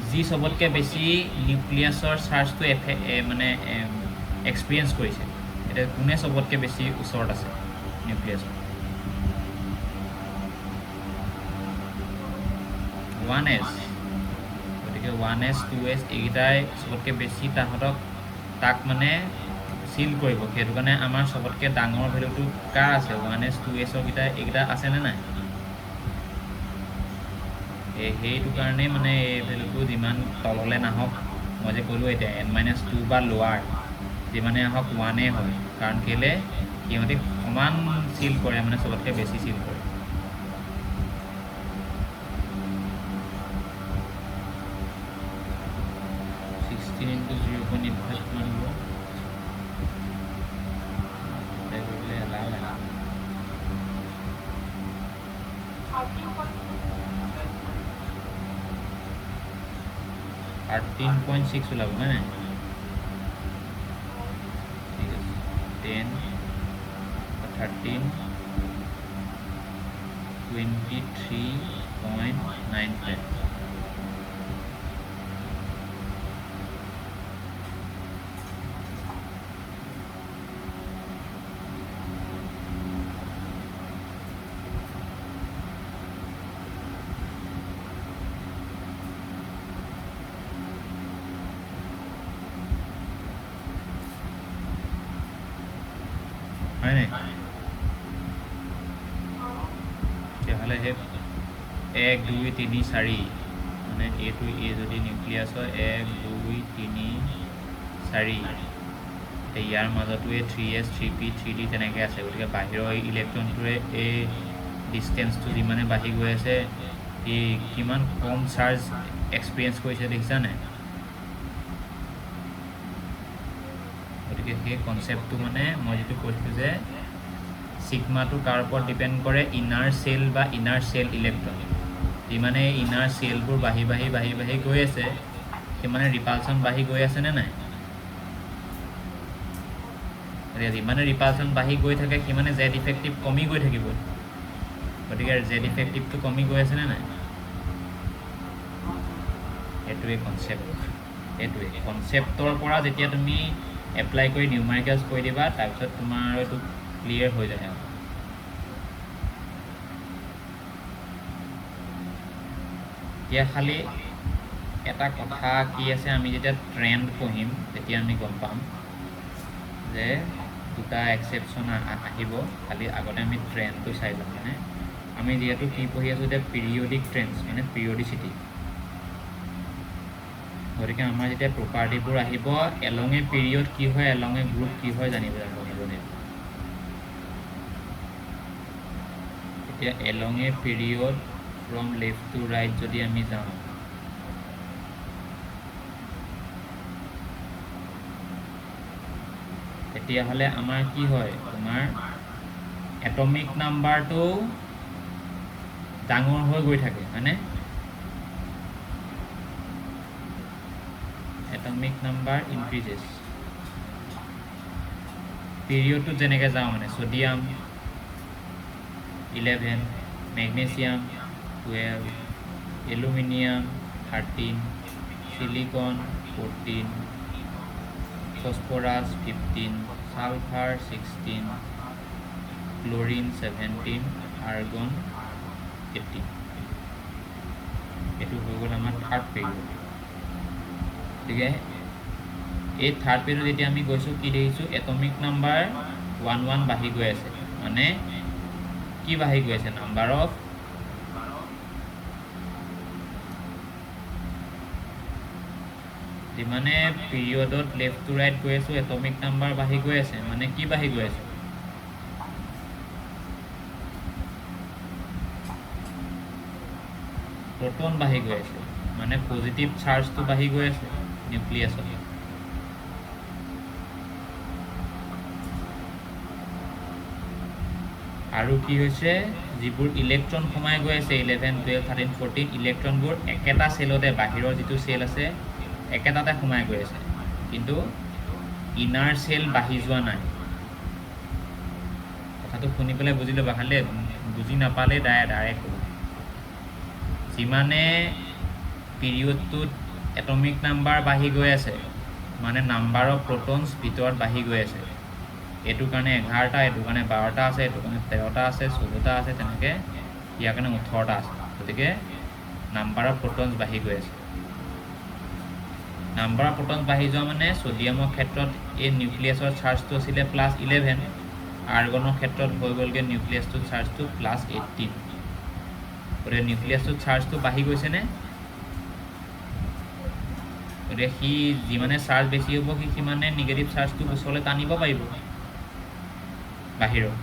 S1: যি চবতকৈ বেছি নিউক্লিয়াছৰ চাৰ্জটো মানে এক্সপিৰিয়েঞ্চ কৰিছে এতিয়া কোনে চবতকৈ বেছি ওচৰত আছে নিউক্লিয়াছৰ 1S গতিকে 1S 2S এইকেইটাই চবতকৈ বেছি তাক মানে চিল কৰিব সেইটো কাৰণে আমাৰ চবতকৈ ডাঙৰ ভেলুটো কাৰ আছে 1S 2Sৰ এইকেইটা আছেনে নাই সেইটো কাৰণেই মানে এই ভেলুটো যিমান তললৈ নাহক মই যে ক'লোঁ এতিয়া n-2 বা লোৱাৰ যিমানে আহক 1 হয় কাৰণ কেলৈ সিহঁতি সমান চিল কৰে মানে চবতকৈ বেছি চিল কৰে into 0.85 মানিব এগুলো এলাও 13.6 ওলাব হয় নাই ঠিক আছে 10 13 23.95 হয় নাই তেতিয়াহ'লে সেই 1 2 3 4 মানে এইটো যদি নিউক্লিয়াছ হয় 1 2 3 4 ইয়াৰ মাজতো 3s 3p 3d তেনেকৈ আছে গতিকে বাহিৰৰ ইলেক্ট্ৰনটোৱে এই ডিষ্টেঞ্চটো যিমানে বাঢ়ি গৈ আছে এই কিমান কম চাৰ্জ এক্সপিৰিয়েঞ্চ কৰিছে দেখিছা নাই গতিকে সেই কনচেপ্টটো মানে মই যিটো কৈছোঁ যে সিগমাটো কাৰ ওপৰত ডিপেণ্ড কৰে ইনাৰ সেল বা ইনাৰ সেল ইলেক্ট্ৰন যিমানে ইনাৰ সেলবোৰ বাঢ়ি বাঢ়ি বাঢ়ি বাঢ়ি গৈ আছে সিমানে ৰিপালচন বাঢ়ি গৈ আছে নে নাই যিমানে ৰিপালচন বাঢ়ি গৈ থাকে সিমানে জেড ইফেক্টিভ কমি গৈ থাকিব গতিকে জেড ইফেক্টিভটো কমি গৈ আছে নে নাই এইটোৱে কনচেপ্ট এইটোৱে কনচেপ্টৰ পৰা যেতিয়া তুমি এপ্লাই কৰি নিউমাৰিকেলছ কৰি দিবা তাৰপিছত তোমাৰ এইটো ক্লিয়াৰ হৈ যায় এতিয়া খালি এটা কথা কি আছে আমি যেতিয়া ট্ৰেণ্ড পঢ়িম তেতিয়া আমি গম পাম যে দুটা এক্সেপশ্যন আহিব খালি আগতে আমি ট্ৰেণ্ডটো চাই লওঁ মানে আমি যিহেতু কি পঢ়ি আছোঁ এতিয়া পিৰিয়ডিক ট্ৰেণ্ডছ মানে পিৰিয়ডিচিটি গতিকে আমাৰ যেতিয়া প্ৰপাৰ্টিবোৰ আহিব এলং এ পিৰিয়ড কি হয় এলং এ গ্ৰুপ কি হয় জানিব এতিয়া along a period from left to right যদি আমি যাওঁ তেতিয়াহ'লে আমাৰ কি হয় তোমাৰ এটমিক নাম্বাৰটো ডাঙৰ হৈ গৈ থাকে হয়নে এটমিক নাম্বাৰ ইনক্ৰিজেছ পিৰিয়ডটো যেনেকৈ যাওঁ মানে sodium 11 magnesium 12 aluminium 13 silicon 14 phosphorus 15 sulphur 16 chlorine 17 argon 18 এটু হৈ গ'ল আমাৰ থাৰ্ড পিৰিয়ড ঠিক আছে এই থাৰ্ড পিৰিয়ড যেতিয়া আমি গৈছোঁ কি দেখিছোঁ এটমিক নাম্বাৰ 1 1 বাঢ়ি গৈ আছে মানে কি বাঢ়ি গৈ আছে নাম্বাৰ অফ যিমানে পিৰিয়ডত লেফ্ট টু ৰাইট গৈ আছোঁ এটমিক নাম্বাৰ বাঢ়ি গৈ আছে মানে কি বাঢ়ি গৈ আছে প্ৰোটন বাঢ়ি গৈ আছে মানে পজিটিভ চাৰ্জটো বাঢ়ি গৈ আছে নিউক্লিয়াছত আৰু কি হৈছে যিবোৰ ইলেক্ট্ৰন সোমাই গৈ আছে 11 12 13 14 ইলেক্ট্ৰনবোৰ একেটা সেলতে বাহিৰৰ যিটো সেল আছে একেটাতে সোমাই গৈ আছে কিন্তু ইনাৰ সেল বাঢ়ি যোৱা নাই কথাটো শুনি পেলাই বুজি ল'বা খালি বুজি নাপালে ডাইৰেক্ট যিমানে পিৰিয়ডটোত এটমিক নাম্বাৰ বাঢ়ি গৈ আছে মানে নাম্বাৰ অফ প্ৰোটনছ ভিতৰত বাঢ়ি গৈ আছে এইটো কাৰণে 11টা এইটো কাৰণে 12টা আছে এইটো কাৰণে 13টা আছে 14টা আছে তেনেকৈ ইয়াৰ কাৰণে 18টা আছে গতিকে নাম্বাৰ অফ প্ৰোটনছ বাঢ়ি গৈ আছে নাম্বাৰ অফ প্ৰোটনছ বাঢ়ি যোৱা মানে সোডিয়ামৰ ক্ষেত্ৰত এই নিউক্লিয়াছৰ চাৰ্জটো আছিলে +11 আৰ্গনৰ ক্ষেত্ৰত হৈ গ'লগৈ নিউক্লিয়াছটোৰ চাৰ্জটো +18 গতিকে নিউক্লিয়াছটোৰ চাৰ্জটো বাঢ়ি গৈছেনে গতিকে সি যিমানে চাৰ্জ বেছি হ'ব সি সিমানে নিগেটিভ চাৰ্জটো ওচৰলৈ টানিব পাৰিব বাহিৰৰ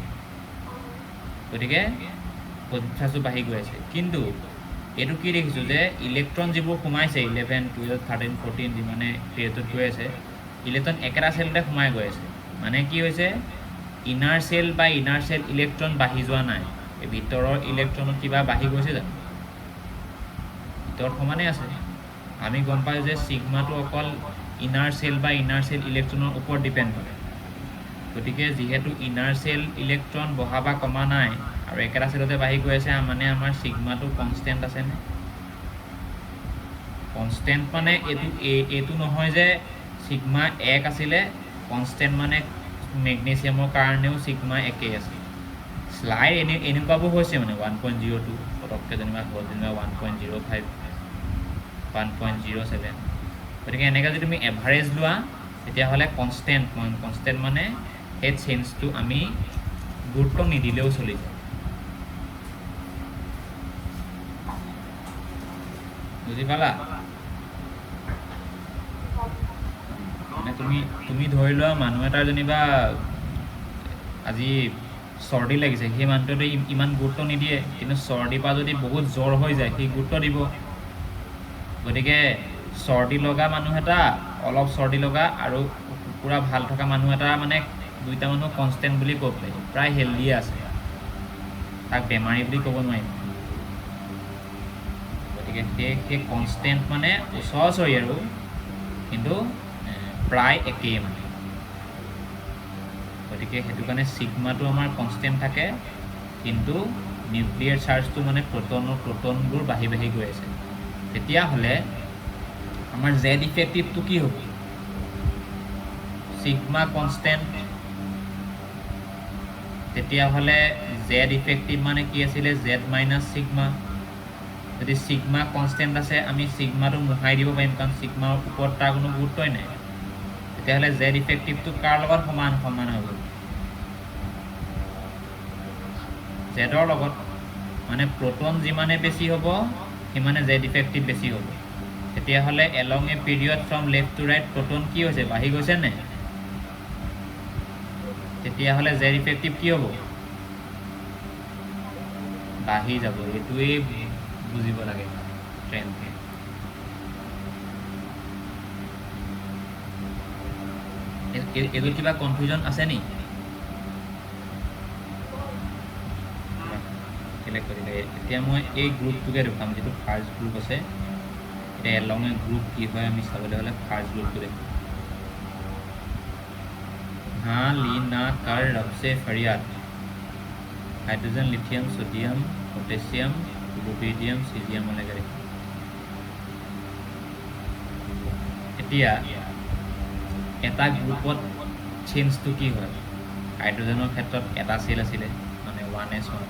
S1: গতিকে পজিটিভ চাৰ্জটো বাঢ়ি গৈ আছে কিন্তু এইটো কি দেখিছোঁ যে ইলেক্ট্ৰন যিবোৰ সোমাইছে 11 12 13 14 যিমানে পিৰিয়ডত গৈ আছে ইলেক্ট্ৰন একেটা সেলতে সোমাই গৈ আছে মানে কি হৈছে ইনাৰ সেল বা ইনাৰ সেল ইলেক্ট্ৰন বাঢ়ি যোৱা নাই এই ভিতৰৰ ইলেক্ট্ৰনত কিবা বাঢ়ি গৈছে জানো ভিতৰত সমানে আছে আমি গম পাই যে সিগমাটো অকল ইনাৰ সেল বা ইনাৰ সেল ইলেক্ট্ৰনৰ ওপৰত ডিপেন্ড কৰে গতিকে যেহেতু ইনাৰ সেল ইলেক্ট্ৰন বহা বা কমা নাই আৰু একেটা সেলতে বাঢ়ি গৈ আছে মানে আমাৰ সিগমাটো কনস্ট্যান্ট আছে নে কনস্ট্যান্ট মানে এটো নহয় যে সিগমা 1 আছিলে কনস্ট্যান্ট মানে মেগনেছিয়ামৰ কাৰণেও সিগমা একেই আছে স্লাইড এনেকুৱাবোৰ হৈছে মানে 1.02 পটককৈ যেনিবা হ'ল যেনিবা 1.05 1.07 গতিকে এনেকৈ যদি তুমি এভাৰেজ লোৱা তেতিয়াহ'লে কনস্ট্যান্ট মানে সেই চেঞ্জটো আমি গুৰুত্ব নিদিলেও চলি যায় বুজি পালা মানে তুমি ধৰি লোৱা মানুহ এটাৰ যেনিবা আজি চৰ্দি লাগিছে সেই মানুহটোৱে ইমান গুৰুত্ব নিদিয়ে কিন্তু চৰ্দিৰ পৰা যদি বহুত জ্বৰ হৈ যায় সেই গুৰুত্ব দিব গতিকে চৰ্দি লগা মানুহ এটা অলপ চৰ্দি লগা আৰু পুৰা ভাল থকা মানুহ এটা মানে দুইটা মানুহ কনস্ট্যান্ট বুলি ক'ব পাৰি প্ৰায় হেলদি আছে তাক বেমাৰী বুলি ক'ব নোৱাৰিম গতিকে সেই কনস্ট্যান্ট মানে ওচৰা-ওচৰি আৰু কিন্তু প্ৰায় একেই মানে গতিকে সেইটো কাৰণে সিগমাটো আমাৰ কনস্ট্যান্ট থাকে কিন্তু নিউক্লিয়াৰ চাৰ্জটো মানে প্ৰোটনবোৰ বাঢ়ি বাঢ়ি গৈ আছে তেতিয়াহ'লে আমাৰ জেড ইফেক্টিভটো কি হ'ব সিগমা কনস্ট্যান্ট তেতিয়াহ'লে জেড ইফেক্টিভ মানে কি আছিলে জেড মাইনাছ সিগমা যদি সিগমা কনস্ট্যান্ট আছে আমি সিগমাটো মুহাই দিব পাৰিম কাৰণ সিগমাৰ ওপৰত তাৰ কোনো গুৰুত্বই নাই তেতিয়াহ'লে জেড ইফেক্টিভটো কাৰ লগত সমান হ'ব জেডৰ লগত মানে প্ৰোটন যিমানে বেছি হ'ব সিমানে জেড ইফেক্টিভ বেছি হ'ব তেতিয়াহ'লে along a period from left to right proton কি হৈছে বাঢ়ি গৈছে নে তেতিয়াহ'লে জেড ইফেক্টিভ কি হ'ব বাঢ়ি যাব এইটোৱেই বুজিব লাগে ট্ৰেণ্ডটো এইটো কিবা কনফিউজন আছে নি এতিয়া মই এই গ্ৰুপটোকে দেখাম যিটো ফাৰ্ষ্ট গ্ৰুপ আছে এতিয়া এলং এ গ্ৰুপ কি হয় আমি চাবলৈ হ'লে ফাৰ্ষ্ট গ্ৰুপটো দেখিম हाँ ली ना कर रब से फरियाद hydrogen lithium sodium potassium rubidium caesium वगैरह এতিয়া এটা গ্ৰুপত চেঞ্জটো কি হয় হাইড্ৰোজেনৰ ক্ষেত্ৰত এটা সেল আছিলে মানে 1s1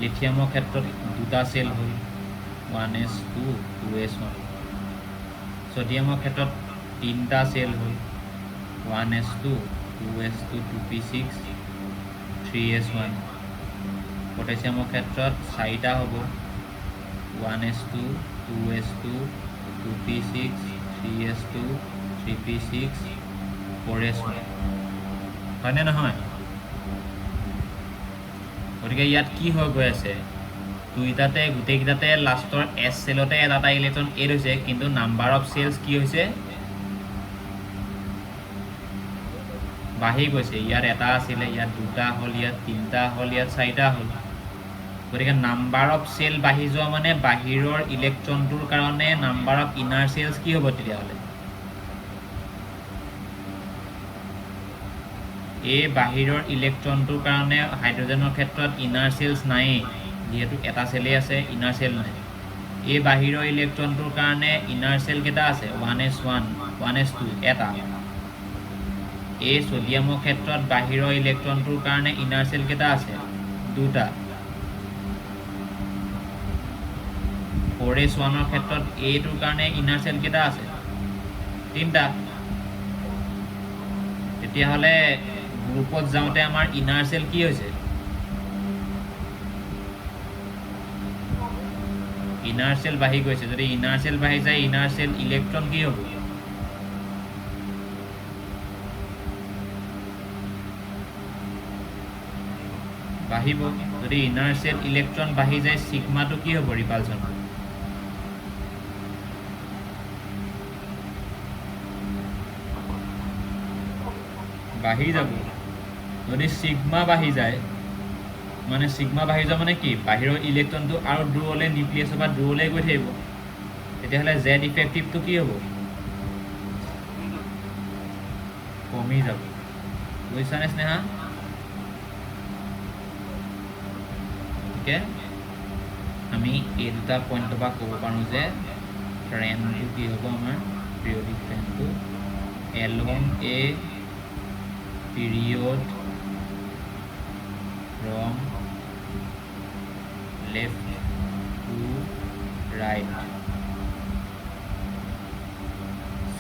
S1: লিথিয়ামৰ ক্ষেত্ৰত দুটা সেল হ'ল 1s2 2s1 সোডিয়ামৰ ক্ষেত্ৰত তিনিটা সেল হ'ল 1s2 2s2 2p6 3s1 পটাছিয়ামৰ ক্ষেত্ৰত চাৰিটা হ'ব 1s2 2s2 2p6 3s2 3p6 4s1 হয়নে নহয় গতিকে ইয়াত কি হৈ গৈ আছে দুইটাতে গোটেইকেইটাতে লাষ্টৰ এছ সেলতে এটা ইলেক্ট্ৰন এড হৈছে কিন্তু নাম্বাৰ অফ সেলছ কি হৈছে বাঢ়ি গৈছে ইয়াত এটা আছিলে ইয়াত দুটা হ'ল ইয়াত তিনিটা হ'ল ইয়াত চাৰিটা হ'ল গতিকে নাম্বাৰ অফ সেল বাঢ়ি যোৱা মানে বাহিৰৰ ইলেক্ট্ৰনটোৰ কাৰণে নাম্বাৰ অফ ইনাৰ সেলছ কি হ'ব তেতিয়াহ'লে এই বাহিৰৰ ইলেক্ট্ৰনটোৰ কাৰণে হাইড্ৰোজেনৰ ক্ষেত্ৰত ইনাৰ সেলছ নাই যেহেতু এটা সেলেই আছে ইনাৰ সেল নাই এই বাহিৰৰ ইলেক্ট্ৰনটোৰ কাৰণে ইনাৰ সেল কেইটা আছে 1s1 1s2 এটা এই সোডিয়ামৰ ক্ষেত্ৰত বাহিৰৰ ইলেক্ট্ৰনটোৰ কাৰণে ইনাৰ সেল কেইটা আছে দুটা 4s1ৰ ক্ষেত্ৰত এইটোৰ কাৰণে ইনাৰ সেল কেইটা আছে তিনিটা তেতিয়াহ'লে গ্ৰুপত যাওঁতে আমাৰ ইনাৰ সেল কি হৈছে ইনাৰ সেল বাঢ়ি গৈছে যদি ইনাৰ সেল বাঢ়ি যায় ইনাৰ সেল ইলেক্ট্ৰন কি হ'ব বাঢ়িব যদি ইনাৰ সেল ইলেক্ট্ৰন বাঢ়ি যায় সিগমাটো কি হ'ব ৰিপালচন বাঢ়ি যাব যদি সিগমা বাঢ়ি যায় মানে সিগমা বাঢ়ি যোৱা মানে কি বাহিৰৰ ইলেক্ট্ৰনটো আৰু দূৰলৈ নিউক্লিয়াছৰ পৰা দূৰলৈ গৈ থাকিব তেতিয়াহ'লে জেড ইফেক্টিভটো কি হ'ব কমি যাব বুজিছানে স্নেহা ঠিকে আমি এই দুটা পইণ্টৰ পৰা ক'ব পাৰোঁ যে ট্ৰেণ্ডটো কি হ'ব আমাৰ পিৰিয়ডিক ট্ৰেণ্ডটো along a period from left to right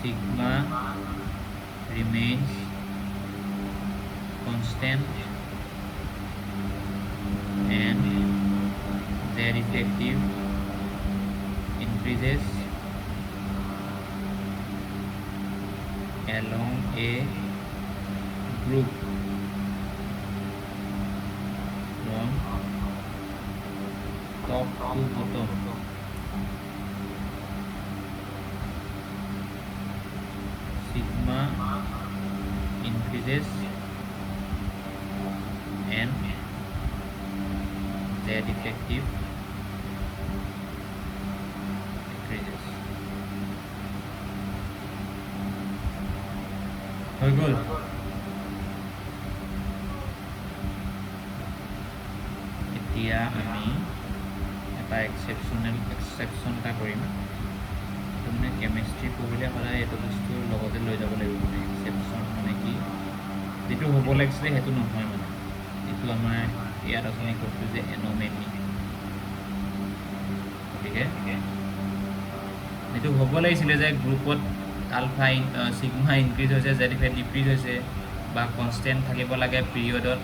S1: sigma remains constant and their effective increases along a group from top to bottom sigma increases and z effective decreases হৈ গ'ল এতিয়া আমি এটা এক্সেপশ্যন এটা কৰিম মানে কেমেষ্ট্ৰি পঢ়িলে সদায় এইটো বস্তু লগতে লৈ যাব লাগিব মানে এক্সেপশ্যন মানে কি যিটো হ'ব লাগিছিলে সেইটো নহয় মানে এইটো আমাৰ ইয়াত অথনি কৈছোঁ যে এন'মেলি গতিকে এইটো হ'ব লাগিছিলে যে গ্ৰুপত আলফা ছিগমা ইনক্ৰিজ হৈছে জেড ইফেক্ট ডিক্ৰিজ হৈছে বা কনষ্টেণ্ট থাকিব লাগে পিৰিয়ডত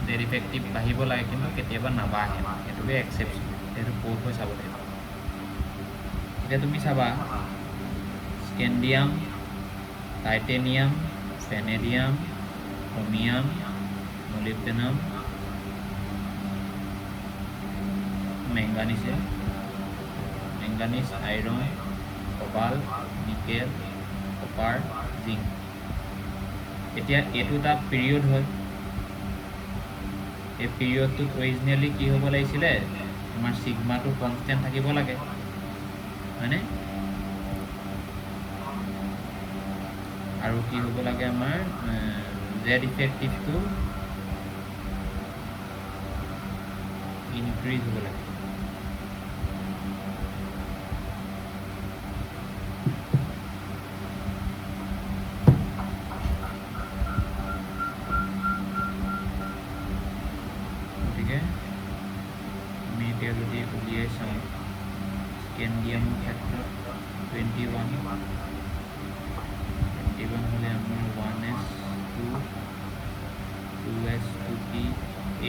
S1: জেড ইফেক্টিভ বাঢ়িব লাগে কিন্তু কেতিয়াবা নাবাঢ়ে সেইটোকে এক্সেপশ্যন সেইটো ক'ত হৈ চাব লাগিব এতিয়া তুমি চাবা scandium titanium vanadium chromium molybdenum manganese iron cobalt nickel copper zinc এতিয়া এইটো এটা পিৰিয়ড হয় এই পিৰিয়ডটোত অৰিজিনেলি কি হ'ব লাগিছিলে আমাৰ ছিগমাটো কনষ্টেণ্ট থাকিব লাগে হয়নে আৰু কি হ'ব লাগে আমাৰ জেড ইফেক্টিভটো ইনক্ৰিজ হ'ব লাগে যদি উলিয়াই চাওঁ স্কেণ্ডিয়ামৰ ক্ষেত্ৰত 21 হ'লে আমাৰ 1s2 2s2p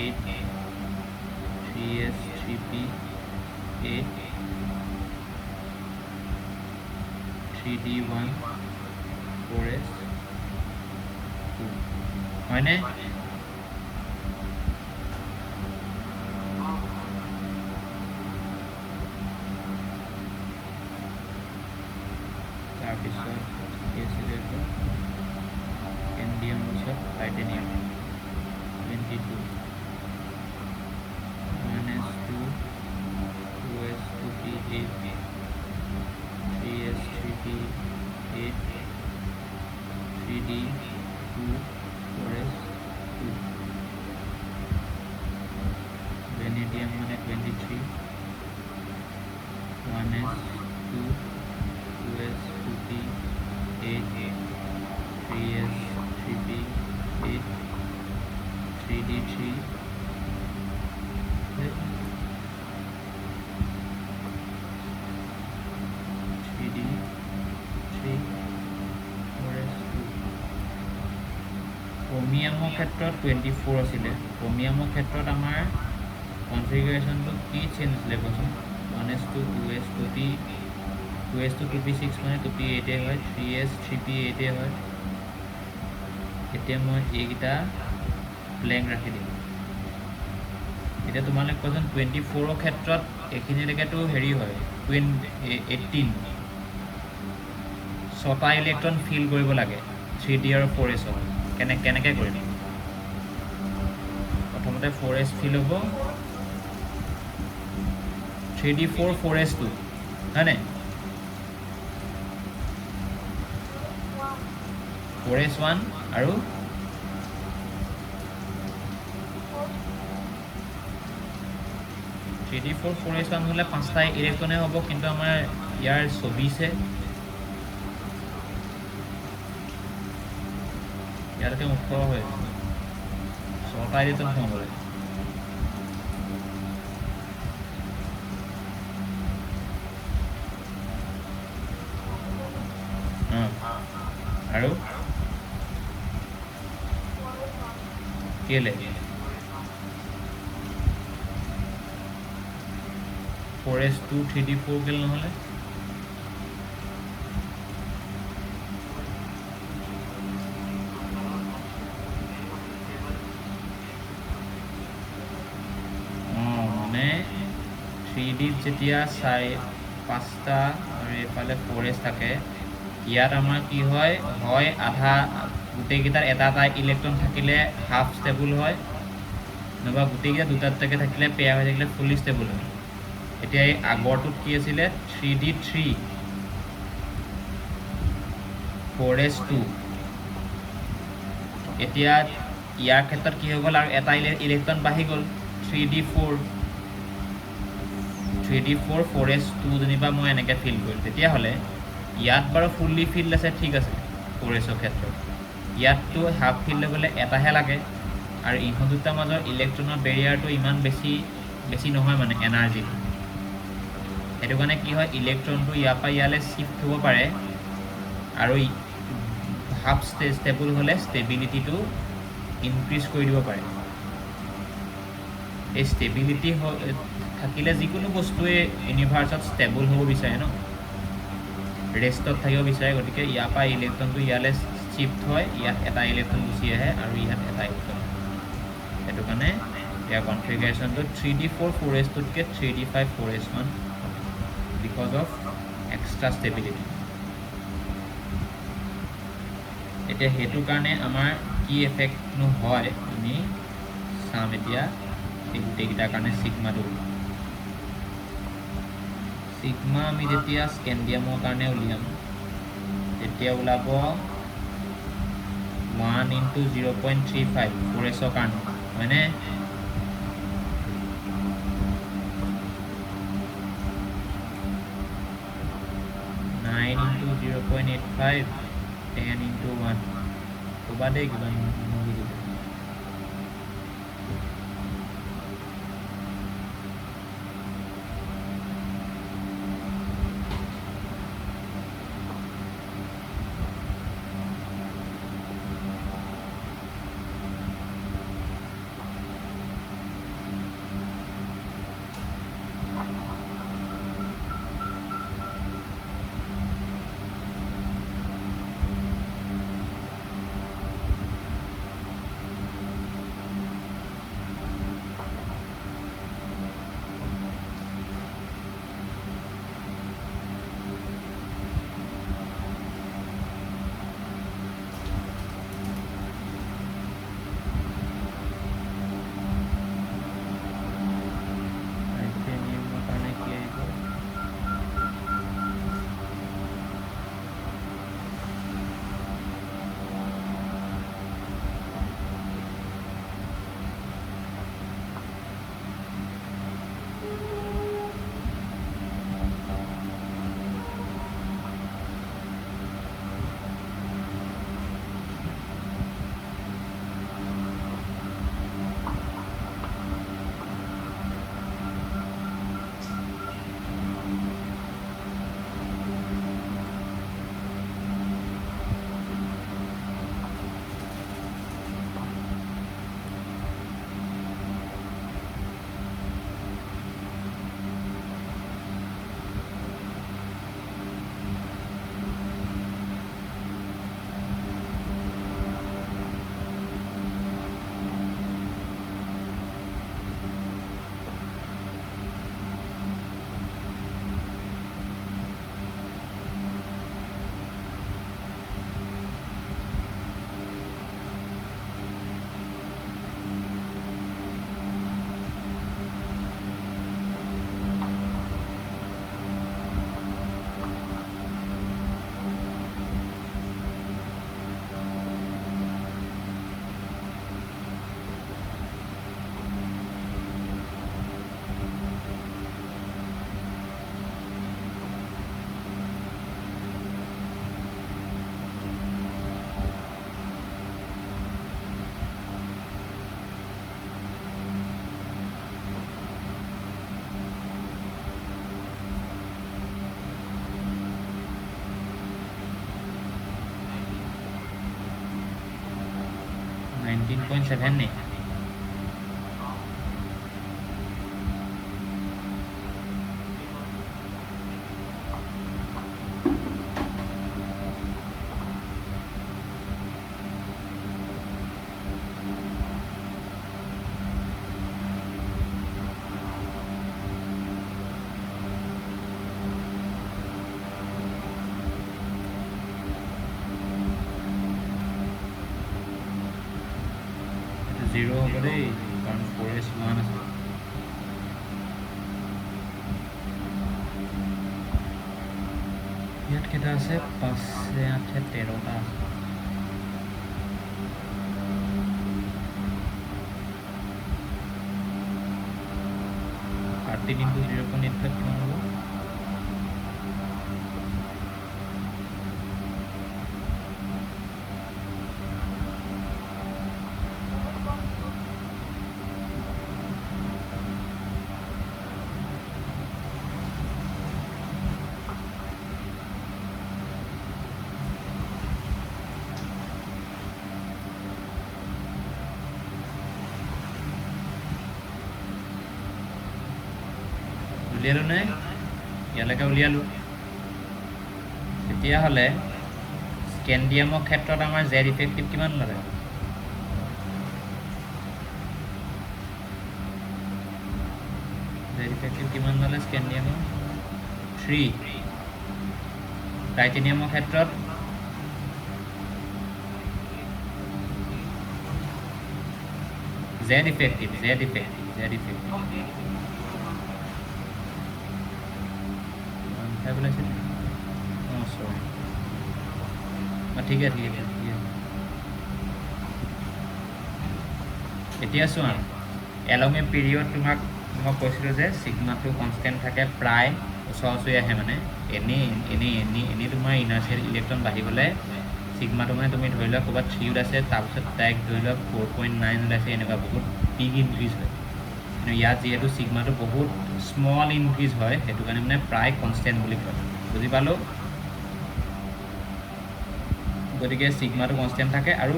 S1: 8 3s3p 8 3d1 4s2 হয়নে তাৰপিছত কি আছিলে এইটো স্কেণ্ডিয়ামৰ পিছত titanium 22 1s2 2s2p 8 3s3p 8 3d2 4s2 vanadium মানে 23 1s2 2s2p 8 3s3p 8 3d3 ক্ৰমিয়ামৰ ক্ষেত্ৰত 24 আছিলে ক্ৰমিয়ামৰ ক্ষেত্ৰত আমাৰ কনফিগাৰেশ্যনটো কি চেঞ্জ হৈছিলে কোৱাচোন 1s2 2s2p 2s2p6 মানে 2p8 হয় 3s3p8 হয় এতিয়া মই এইকেইটা ব্লেংক ৰাখি দিম এতিয়া তোমালোকে কোৱাচোন 24ৰ ক্ষেত্ৰত এইখিনিলৈকেতো হেৰি হয় 18 ছটা ইলেক্ট্ৰন ফিল কৰিব লাগে 3d আৰু 4s কেনেকৈ কৰিম প্ৰথমতে 4s ফিল হ'ব 3d4 4s2 হয়নে 4s1 আৰু 3d4 4s1 হলে 5টা ইলেক্ট্ৰনে হ'ব কিন্তু আমাৰ ইয়াৰ 24 ইয়াৰকে 18 হয় 6টা ইলেক্ট্ৰন হ'ব লাগে আৰু কেলে 4s2 3d4 কেলে নহলে মানে 3d যেতিয়া 5টা আৰু এফালে 4s থাকে ইয়াত আমাৰ কি হয় হয় আধা গোটেইকেইটাৰ এটা ইলেক্ট্ৰন থাকিলে হাফ ষ্টেবল হয় নবা গোটেইকেইটা দুটাকে থাকিলে পেয়াৰ হৈ থাকিলে ফুলি ষ্টেবল হয় এতিয়া এই আগৰটোত কি আছিলে 3d3 4s2 এতিয়া ইয়াৰ ক্ষেত্ৰত কি হৈ গ'ল আৰু এটা ইলেক্ট্ৰন বাঢ়ি গ'ল 3d4 4s2 যেনিবা মই এনেকৈ ফিল কৰিলোঁ তেতিয়াহ'লে ইয়াত বাৰু ফুল্লি ফিল্ড আছে ঠিক আছে 4sৰ ক্ষেত্ৰত ইয়াততো হাফ ফিল্ড হ'বলৈ এটাহে লাগে আৰু ইহঁত দুটাৰ মাজৰ ইলেক্ট্ৰনৰ বেৰিয়াৰটো ইমান বেছি নহয় মানে এনাৰ্জিটো সেইটো কাৰণে কি হয় ইলেক্ট্ৰনটো ইয়াৰ পৰা ইয়ালৈ শ্বিফ্ট হ'ব পাৰে আৰু হাফ ষ্টেবল হ'লে ষ্টেবিলিটিটো ইনক্ৰিজ কৰি দিব পাৰে এই ষ্টেবিলিটি থাকিলে যিকোনো বস্তুৱে ইউনিভাৰ্চত ষ্টেবল হ'ব বিচাৰে ন ৰেষ্টত থাকিব বিচাৰে গতিকে ইয়াৰ পৰা ইলেক্ট্ৰনটো ইয়ালৈ শ্বিফ্ট হয় ইয়াত এটা ইলেক্ট্ৰন গুচি আহে আৰু ইয়াত এটা ইলেক্ট্ৰন সেইটো কাৰণে ইয়াৰ কনফিগাৰেশ্যনটো 3d4 4s2তকৈ 3d5 4s1 because of extra stability এতিয়া সেইটো কাৰণে আমাৰ কি এফেক্টনো হয় আমি চাম এতিয়া এই গোটেইকেইটাৰ কাৰণে চিগমাটো চিগমা আমি যেতিয়া স্কেণ্ডিয়ামৰ কাৰণে উলিয়াম তেতিয়া ওলাব 1 × 0.35 4sৰ কাৰণে হয়নে 9 × 0.85 10 × 1 ক'বা দেই কিবা 19.7 নে জিৰ' হ'ব দেই কাৰণ 4s1 আছে ইয়াত কেইটা আছে 5 8 13টা আছে আৰু 3 into 0.85 কিমান হ'ব উলিয়ালো নে ইয়ালৈকে উলিয়ালো তেতিয়াহ'লে স্কেন্ডিয়ামৰ ক্ষেত্ৰত আমাৰ জেড ইফেক্টিভ কিমান লাগে জেড ইফেক্টিভ কিমান ল'লে স্কেন্ডিয়ামৰ 3 টাইটেনিয়ামৰ ক্ষেত্ৰত জেড ইফেক্টিভ बोलाइছিল অঁ চৰি ঠিক আছে এতিয়া চোৱা এলং এ পিৰিয়ড তোমাক মই কৈছিলোঁ যে সিগমাটো কনষ্টেণ্ট থাকে প্ৰায় ওচৰা-ওচৰি আহে মানে এনেই তোমাৰ ইনাৰ্চিয়েল ইলেক্ট্ৰন বাঢ়িবলৈ সিগমাটো মানে তুমি ধৰি লোৱা ক'ৰবাত 3 ওলাইছে তাৰপিছত ডাইৰেক্ট ধৰি লোৱা 4.9 ওলাইছে এনেকুৱা বহুত বিগ ইনক্ৰিজ হয় কিন্তু ইয়াত যিহেতু সিগমাটো বহুত স্মল ইনক্ৰিজ হয় সেইটো কাৰণে মানে প্ৰায় কনষ্টেণ্ট বুলি কয় বুজি পালোঁ গতিকে সিগমাটো কনষ্টেণ্ট থাকে আৰু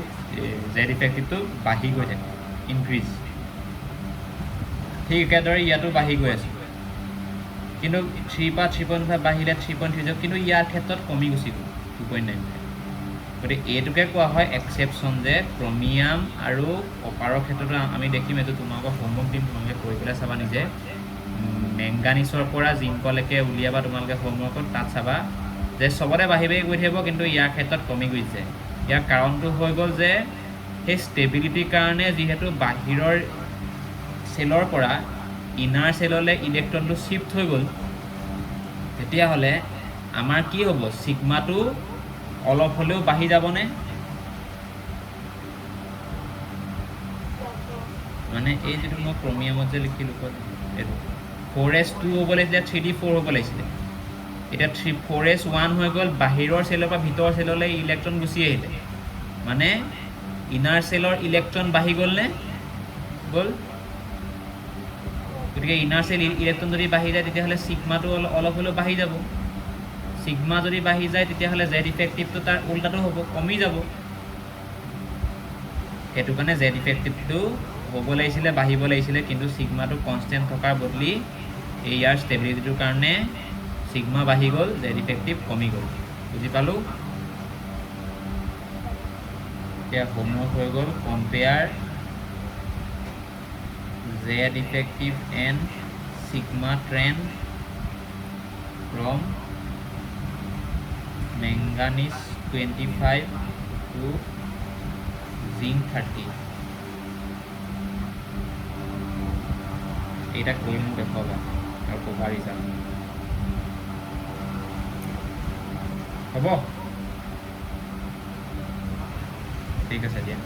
S1: জেড ইফেক্টিভটো বাঢ়ি গৈ থাকে ইনক্ৰিজ ঠিক একেদৰে ইয়াতো বাঢ়ি গৈ আছে কিন্তু 3 পৰা 3.5 বাঢ়িলে 3.3 কিন্তু ইয়াৰ ক্ষেত্ৰত কমি গুচি গ'ল 2.9 গতিকে এইটোকে কোৱা হয় এক্সেপশ্যন যে ক্ৰমিয়াম আৰু কপাৰৰ ক্ষেত্ৰতো আমি দেখিম এইটো তোমালোকৰ হোমৱৰ্ক দিম তোমালোকে কৰি পেলাই চাবা নিজে মেংগানিছৰ পৰা জিংকলৈকে উলিয়াবা তোমালোকে হোমৱৰ্কত তাত চাবা যে চবতে বাঢ়ি গৈ থাকিব কিন্তু ইয়াৰ ক্ষেত্ৰত কমি গৈছে ইয়াৰ কাৰণটো হৈ গ'ল যে সেই ষ্টেবিলিটিৰ কাৰণে যিহেতু বাহিৰৰ চেলৰ পৰা ইনাৰ চেললৈ ইলেক্ট্ৰনটো শ্বিফ্ট হৈ গ'ল তেতিয়াহ'লে আমাৰ কি হ'ব সিগমাটো অলপ হ'লেও বাঢ়ি যাবনে মানে এই যেটো মই ক্ৰমিয়ামত যে লিখিলোঁ এইটো 4s2 হ'ব লাগিছিলে 3d4 হ'ব লাগিছিলে এটা 4s1 হৈ গ'ল বাহিৰৰ চেলৰ পৰা ভিতৰৰ চেললৈ ইলেক্ট্ৰন গুচি আহিলে মানে ইনাৰ চেলৰ ইলেক্ট্ৰন বাঢ়ি গ'লনে গ'ল গতিকে ইনাৰ চেল ইলেক্ট্ৰন যদি বাঢ়ি যায় তেতিয়াহ'লে সিগমাটো অলপ হ'লেও বাঢ়ি যাব সিগমা যদি বাঢ়ি যায় তেতিয়াহ'লে জেড ইফেক্টিভটো তাৰ উল্টাটো হ'ব কমি যাব সেইটো কাৰণে জেড ইফেক্টিভটো হ'ব লাগিছিলে বাঢ়িব লাগিছিলে কিন্তু সিগমাটো কনষ্টেণ্ট থকাৰ বদলি ইয়াৰ ষ্টেবিলিটিটোৰ কাৰণে সিগমা বাঢ়ি গ'ল জেড ইফেক্টিভ কমি গ'ল বুজি পালোঁ এতিয়া হোমৱৰ্ক হৈ গ'ল compare Z effective and sigma trend from manganese 25 to zinc 30 এটা কৰি মোক দেখাবা আৰু কভাৰ হিচাপ হ'ব ঠিক আছে দিয়া